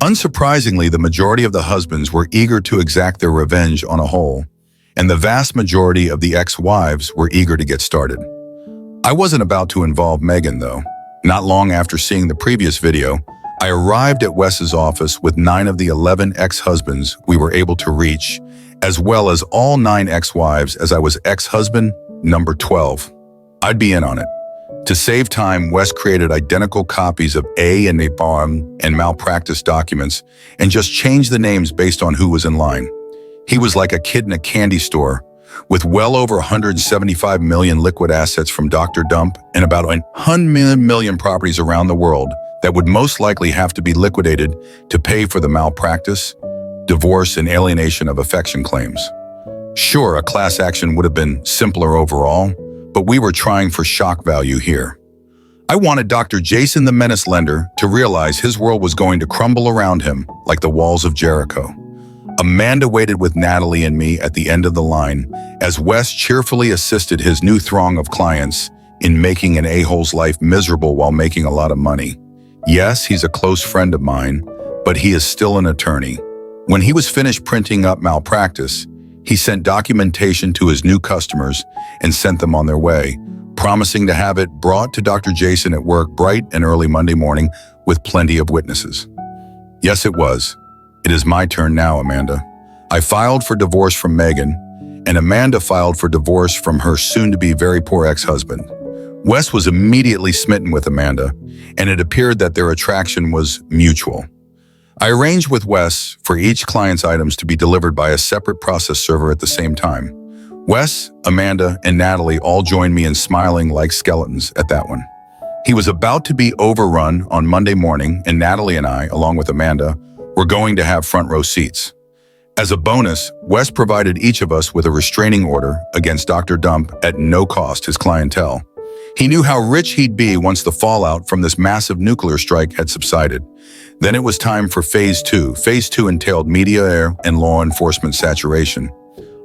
Unsurprisingly, the majority of the husbands were eager to exact their revenge on a whole, and the vast majority of the ex-wives were eager to get started. I wasn't about to involve Megan, though. Not long after seeing the previous video, I arrived at Wes's office with 9 of the 11 ex-husbands we were able to reach, as well as all 9 ex-wives, as I was ex-husband number 12. I'd be in on it. To save time, Wes created identical copies of A and Napalm and malpractice documents and just changed the names based on who was in line. He was like a kid in a candy store, with well over 175 million liquid assets from Dr. Dump and about 100 million properties around the world that would most likely have to be liquidated to pay for the malpractice, divorce, and alienation of affection claims. Sure, a class action would have been simpler overall, but we were trying for shock value here. I wanted Dr. Jason the Menace Linder to realize his world was going to crumble around him like the walls of Jericho. Amanda waited with Natalie and me at the end of the line as Wes cheerfully assisted his new throng of clients in making an a-hole's life miserable while making a lot of money. Yes, he's a close friend of mine, but he is still an attorney. When he was finished printing up malpractice, he sent documentation to his new customers and sent them on their way, promising to have it brought to Dr. Jason at work bright and early Monday morning with plenty of witnesses. Yes, it was. It is my turn now, Amanda. I filed for divorce from Megan, and Amanda filed for divorce from her soon-to-be very poor ex-husband. Wes was immediately smitten with Amanda, and it appeared that their attraction was mutual. I arranged with Wes for each client's items to be delivered by a separate process server at the same time. Wes, Amanda, and Natalie all joined me in smiling like skeletons at that one. He was about to be overrun on Monday morning, and Natalie and I, along with Amanda, were going to have front row seats. As a bonus, Wes provided each of us with a restraining order against Dr. Dump at no cost his clientele. He knew how rich he'd be once the fallout from this massive nuclear strike had subsided. Then it was time for Phase 2. Phase 2 entailed media and law enforcement saturation.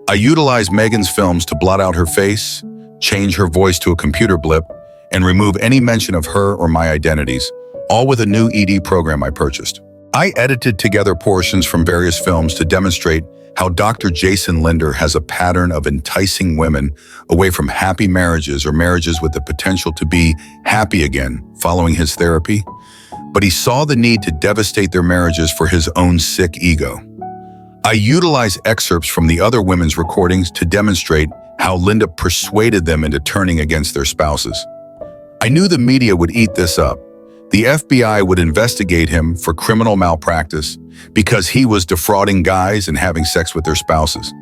I utilized Megan's films to blot out her face, change her voice to a computer blip, and remove any mention of her or my identities, all with a new ED program I purchased. I edited together portions from various films to demonstrate how Dr. Jason Linder has a pattern of enticing women away from happy marriages or marriages with the potential to be happy again following his therapy. But he saw the need to devastate their marriages for his own sick ego. I utilized excerpts from the other women's recordings to demonstrate how Linda persuaded them into turning against their spouses. I knew the media would eat this up. The FBI would investigate him for criminal malpractice because he was defrauding guys and having sex with their spouses.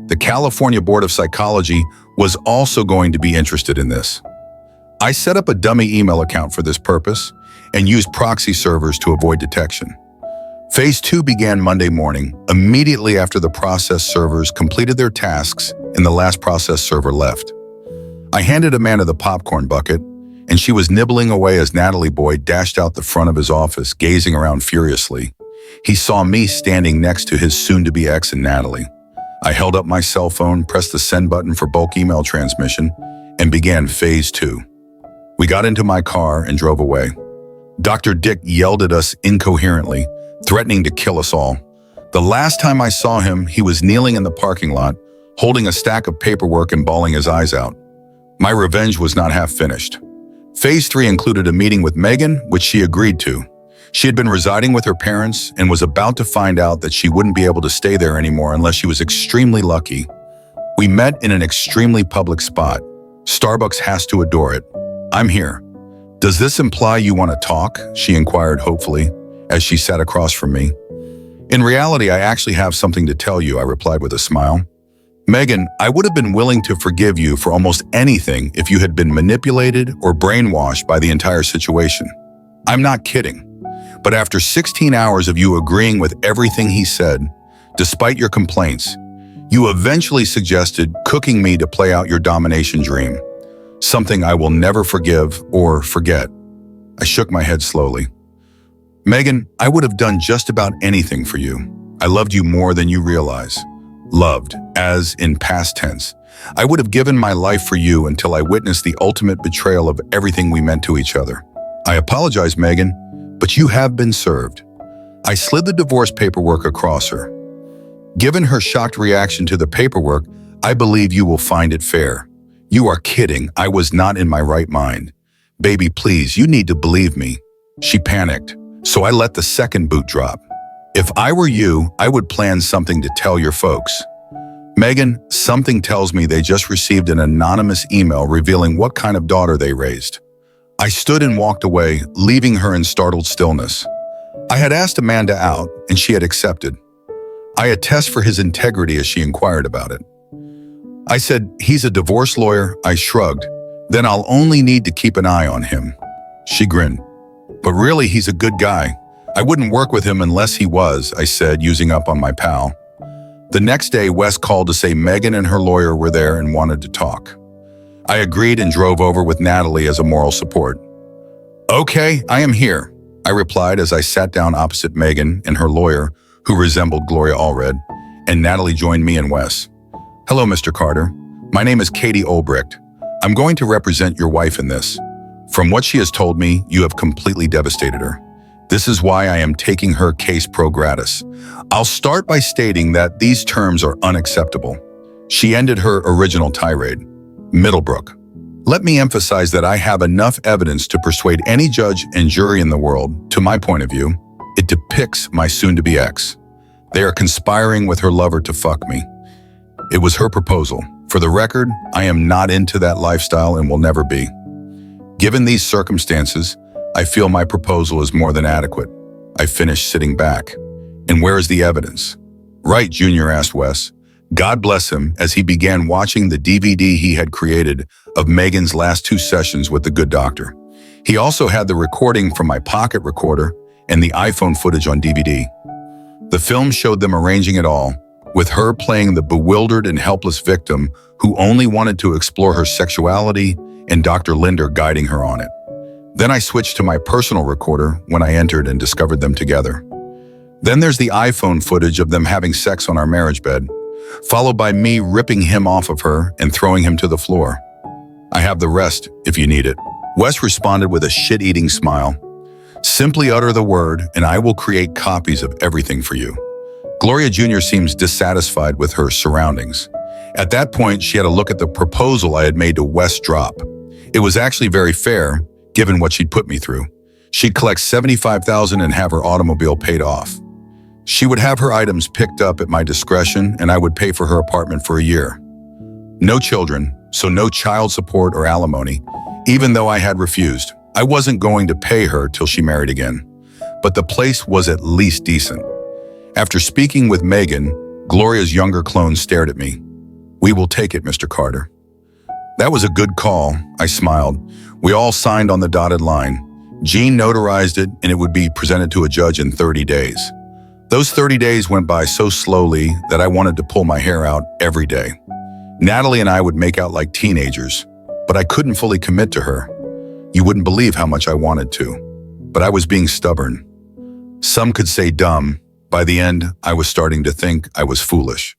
The California Board of Psychology was also going to be interested in this. I set up a dummy email account for this purpose and used proxy servers to avoid detection. Phase 2 began Monday morning, immediately after the process servers completed their tasks and the last process server left. I handed Amanda the popcorn bucket, and she was nibbling away as Natalie Boyd dashed out the front of his office, gazing around furiously. He saw me standing next to his soon-to-be ex and Natalie. I held up my cell phone, pressed the send button for bulk email transmission, and began Phase 2. We got into my car and drove away. Dr. Dick yelled at us incoherently, threatening to kill us all. The last time I saw him, he was kneeling in the parking lot, holding a stack of paperwork and bawling his eyes out. My revenge was not half finished. Phase 3 included a meeting with Megan, which she agreed to. She had been residing with her parents and was about to find out that she wouldn't be able to stay there anymore unless she was extremely lucky. We met in an extremely public spot. Starbucks has to adore it. I'm here. Does this imply you want to talk? She inquired hopefully, as she sat across from me. In reality, I actually have something to tell you, I replied with a smile. Megan, I would have been willing to forgive you for almost anything if you had been manipulated or brainwashed by the entire situation. I'm not kidding. But after 16 hours of you agreeing with everything he said, despite your complaints, you eventually suggested cooking me to play out your domination dream, something I will never forgive or forget. I shook my head slowly. Megan, I would have done just about anything for you. I loved you more than you realize. Loved, as in past tense. I would have given my life for you until I witnessed the ultimate betrayal of everything we meant to each other. I apologize, Megan, but you have been served. I slid the divorce paperwork across her. Given her shocked reaction to the paperwork, I believe you will find it fair. You are kidding. I was not in my right mind. Baby, please, you need to believe me. She panicked, so I let the second boot drop. If I were you, I would plan something to tell your folks. Megan, something tells me they just received an anonymous email revealing what kind of daughter they raised. I stood and walked away, leaving her in startled stillness. I had asked Amanda out, and she had accepted. I attest for his integrity as she inquired about it. I said, he's a divorce lawyer. I shrugged. Then I'll only need to keep an eye on him. She grinned. But really, he's a good guy. I wouldn't work with him unless he was, I said, using up on my pal. The next day, Wes called to say Megan and her lawyer were there and wanted to talk. I agreed and drove over with Natalie as a moral support. Okay, I am here, I replied as I sat down opposite Megan and her lawyer, who resembled Gloria Allred, and Natalie joined me and Wes. Hello, Mr. Carter. My name is Katie Olbrecht. I'm going to represent your wife in this. From what she has told me, you have completely devastated her. This is why I am taking her case pro gratis. I'll start by stating that these terms are unacceptable. She ended her original tirade. Middlebrook. Let me emphasize that I have enough evidence to persuade any judge and jury in the world. To my point of view, it depicts my soon-to-be ex. They are conspiring with her lover to fuck me. It was her proposal. For the record, I am not into that lifestyle and will never be. Given these circumstances, I feel my proposal is more than adequate. I finished sitting back. And where is the evidence? Right, Junior asked Wes. God bless him as he began watching the DVD he had created of Megan's last 2 sessions with the good doctor. He also had the recording from my pocket recorder and the iPhone footage on DVD. The film showed them arranging it all, with her playing the bewildered and helpless victim who only wanted to explore her sexuality and Dr. Linder guiding her on it. Then I switched to my personal recorder when I entered and discovered them together. Then there's the iPhone footage of them having sex on our marriage bed, followed by me ripping him off of her and throwing him to the floor. I have the rest if you need it. Wes responded with a shit-eating smile. Simply utter the word and I will create copies of everything for you. Gloria Jr. seems dissatisfied with her surroundings. At that point, she had a look at the proposal I had made to Wes drop. It was actually very fair, given what she'd put me through. She'd collect $75,000 and have her automobile paid off. She would have her items picked up at my discretion and I would pay for her apartment for a year. No children, so no child support or alimony, even though I had refused. I wasn't going to pay her till she married again. But the place was at least decent. After speaking with Megan, Gloria's younger clone stared at me. We will take it, Mr. Carter. That was a good call, I smiled. We all signed on the dotted line. Jean notarized it and it would be presented to a judge in 30 days. Those 30 days went by so slowly that I wanted to pull my hair out every day. Natalie and I would make out like teenagers, but I couldn't fully commit to her. You wouldn't believe how much I wanted to, but I was being stubborn. Some could say dumb. By the end, I was starting to think I was foolish.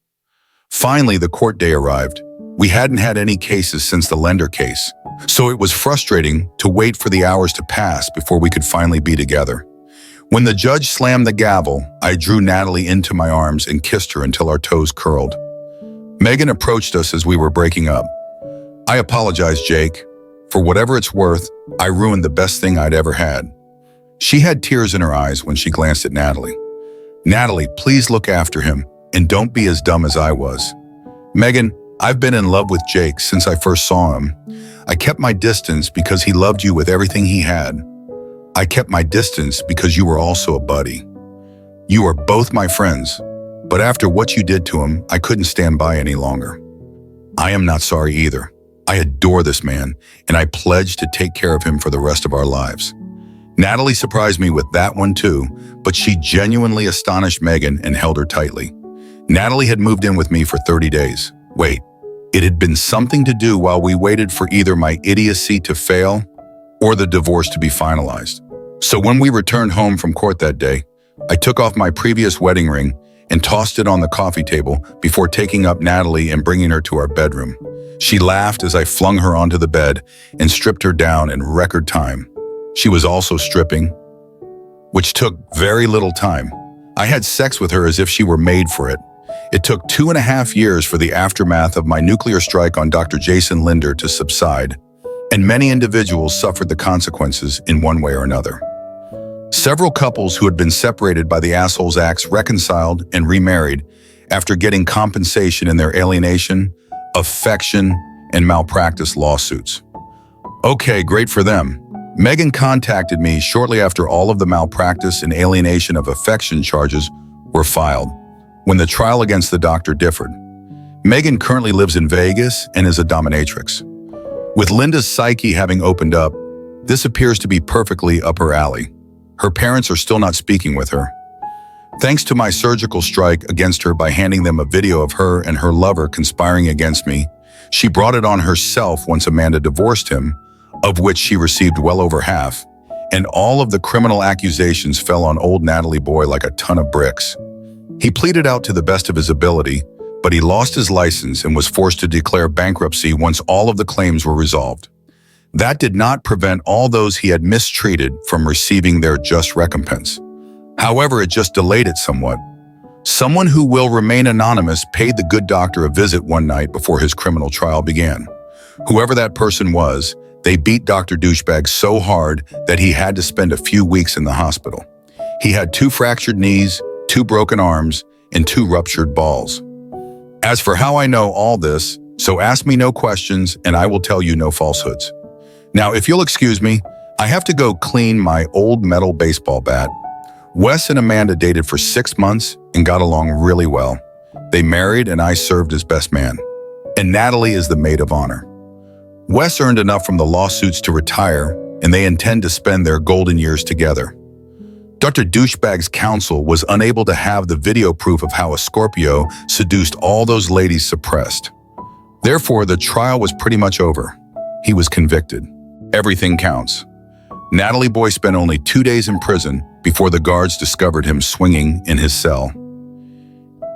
Finally, the court day arrived. We hadn't had any cases since the Linder case, so it was frustrating to wait for the hours to pass before we could finally be together. When the judge slammed the gavel, I drew Natalie into my arms and kissed her until our toes curled. Megan approached us as we were breaking up. I apologize, Jake. For whatever it's worth, I ruined the best thing I'd ever had. She had tears in her eyes when she glanced at Natalie. "Natalie, please look after him, and don't be as dumb as I was." "Megan, I've been in love with Jake since I first saw him. I kept my distance because he loved you with everything he had. I kept my distance because you were also a buddy. You are both my friends, but after what you did to him, I couldn't stand by any longer. I am not sorry either. I adore this man, and I pledge to take care of him for the rest of our lives." Natalie surprised me with that one too, but she genuinely astonished Megan and held her tightly. Natalie had moved in with me for 30 days. Wait, it had been something to do while we waited for either my idiocy to fail or the divorce to be finalized. So when we returned home from court that day, I took off my previous wedding ring and tossed it on the coffee table before taking up Natalie and bringing her to our bedroom. She laughed as I flung her onto the bed and stripped her down in record time. She was also stripping, which took very little time. I had sex with her as if she were made for it. It took 2.5 years for the aftermath of my nuclear strike on Dr. Jason Linder to subside, and many individuals suffered the consequences in one way or another. Several couples who had been separated by the asshole's acts reconciled and remarried after getting compensation in their alienation, affection, and malpractice lawsuits. Okay, great for them. Megan contacted me shortly after all of the malpractice and alienation of affection charges were filed, when the trial against the doctor differed. Megan currently lives in Vegas and is a dominatrix. With Linda's psyche having opened up, this appears to be perfectly up her alley. Her parents are still not speaking with her. Thanks to my surgical strike against her by handing them a video of her and her lover conspiring against me, she brought it on herself once Amanda divorced him, of which she received well over half, and all of the criminal accusations fell on old Natalie Boy like a ton of bricks. He pleaded out to the best of his ability, but he lost his license and was forced to declare bankruptcy once all of the claims were resolved. That did not prevent all those he had mistreated from receiving their just recompense. However, it just delayed it somewhat. Someone who will remain anonymous paid the good doctor a visit one night before his criminal trial began. Whoever that person was, they beat Dr. Douchebag so hard that he had to spend a few weeks in the hospital. He had 2 fractured knees, 2 broken arms, and 2 ruptured balls. As for how I know all this, so ask me no questions and I will tell you no falsehoods. Now, if you'll excuse me, I have to go clean my old metal baseball bat. Wes and Amanda dated for 6 months and got along really well. They married and I served as best man. And Natalie is the maid of honor. Wes earned enough from the lawsuits to retire, and they intend to spend their golden years together. Dr. Douchebag's counsel was unable to have the video proof of how a Scorpio seduced all those ladies suppressed. Therefore, the trial was pretty much over. He was convicted. Everything counts. Natalie Boy spent only 2 days in prison before the guards discovered him swinging in his cell.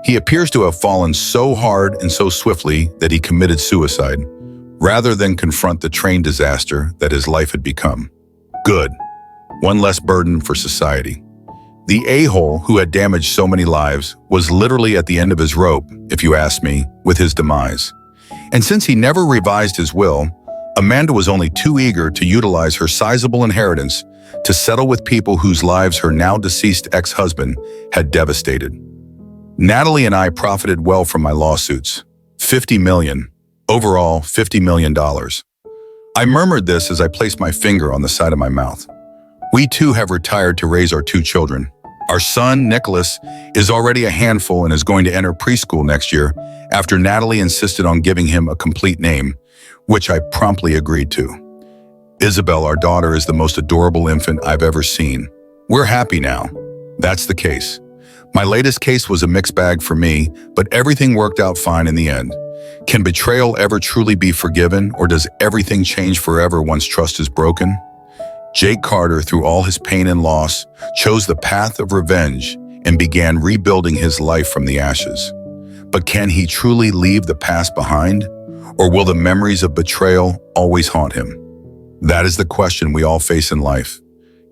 He appears to have fallen so hard and so swiftly that he committed suicide, rather than confront the train disaster that his life had become. Good. One less burden for society. The a-hole who had damaged so many lives was literally at the end of his rope, if you ask me, with his demise. And since he never revised his will, Amanda was only too eager to utilize her sizable inheritance to settle with people whose lives her now-deceased ex-husband had devastated. Natalie and I profited well from my lawsuits. $50 million. Overall, $50 million. I murmured this as I placed my finger on the side of my mouth. We too have retired to raise our 2 children. Our son, Nicholas, is already a handful and is going to enter preschool next year after Natalie insisted on giving him a complete name, which I promptly agreed to. Isabel, our daughter, is the most adorable infant I've ever seen. We're happy now. That's the case. My latest case was a mixed bag for me, but everything worked out fine in the end. Can betrayal ever truly be forgiven, or does everything change forever once trust is broken? Jake Carter, through all his pain and loss, chose the path of revenge and began rebuilding his life from the ashes. But can he truly leave the past behind, or will the memories of betrayal always haunt him? That is the question we all face in life.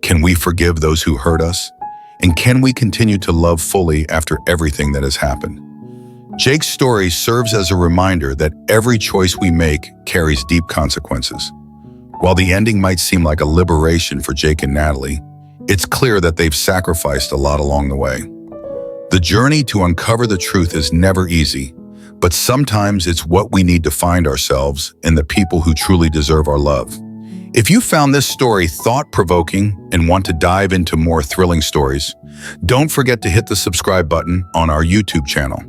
Can we forgive those who hurt us? And can we continue to love fully after everything that has happened? Jake's story serves as a reminder that every choice we make carries deep consequences. While the ending might seem like a liberation for Jake and Natalie, it's clear that they've sacrificed a lot along the way. The journey to uncover the truth is never easy, but sometimes it's what we need to find ourselves in the people who truly deserve our love. If you found this story thought-provoking and want to dive into more thrilling stories, don't forget to hit the subscribe button on our YouTube channel.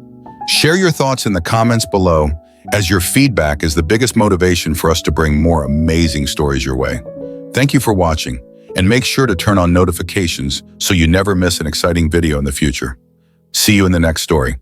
Share your thoughts in the comments below, as your feedback is the biggest motivation for us to bring more amazing stories your way. Thank you for watching, and make sure to turn on notifications so you never miss an exciting video in the future. See you in the next story.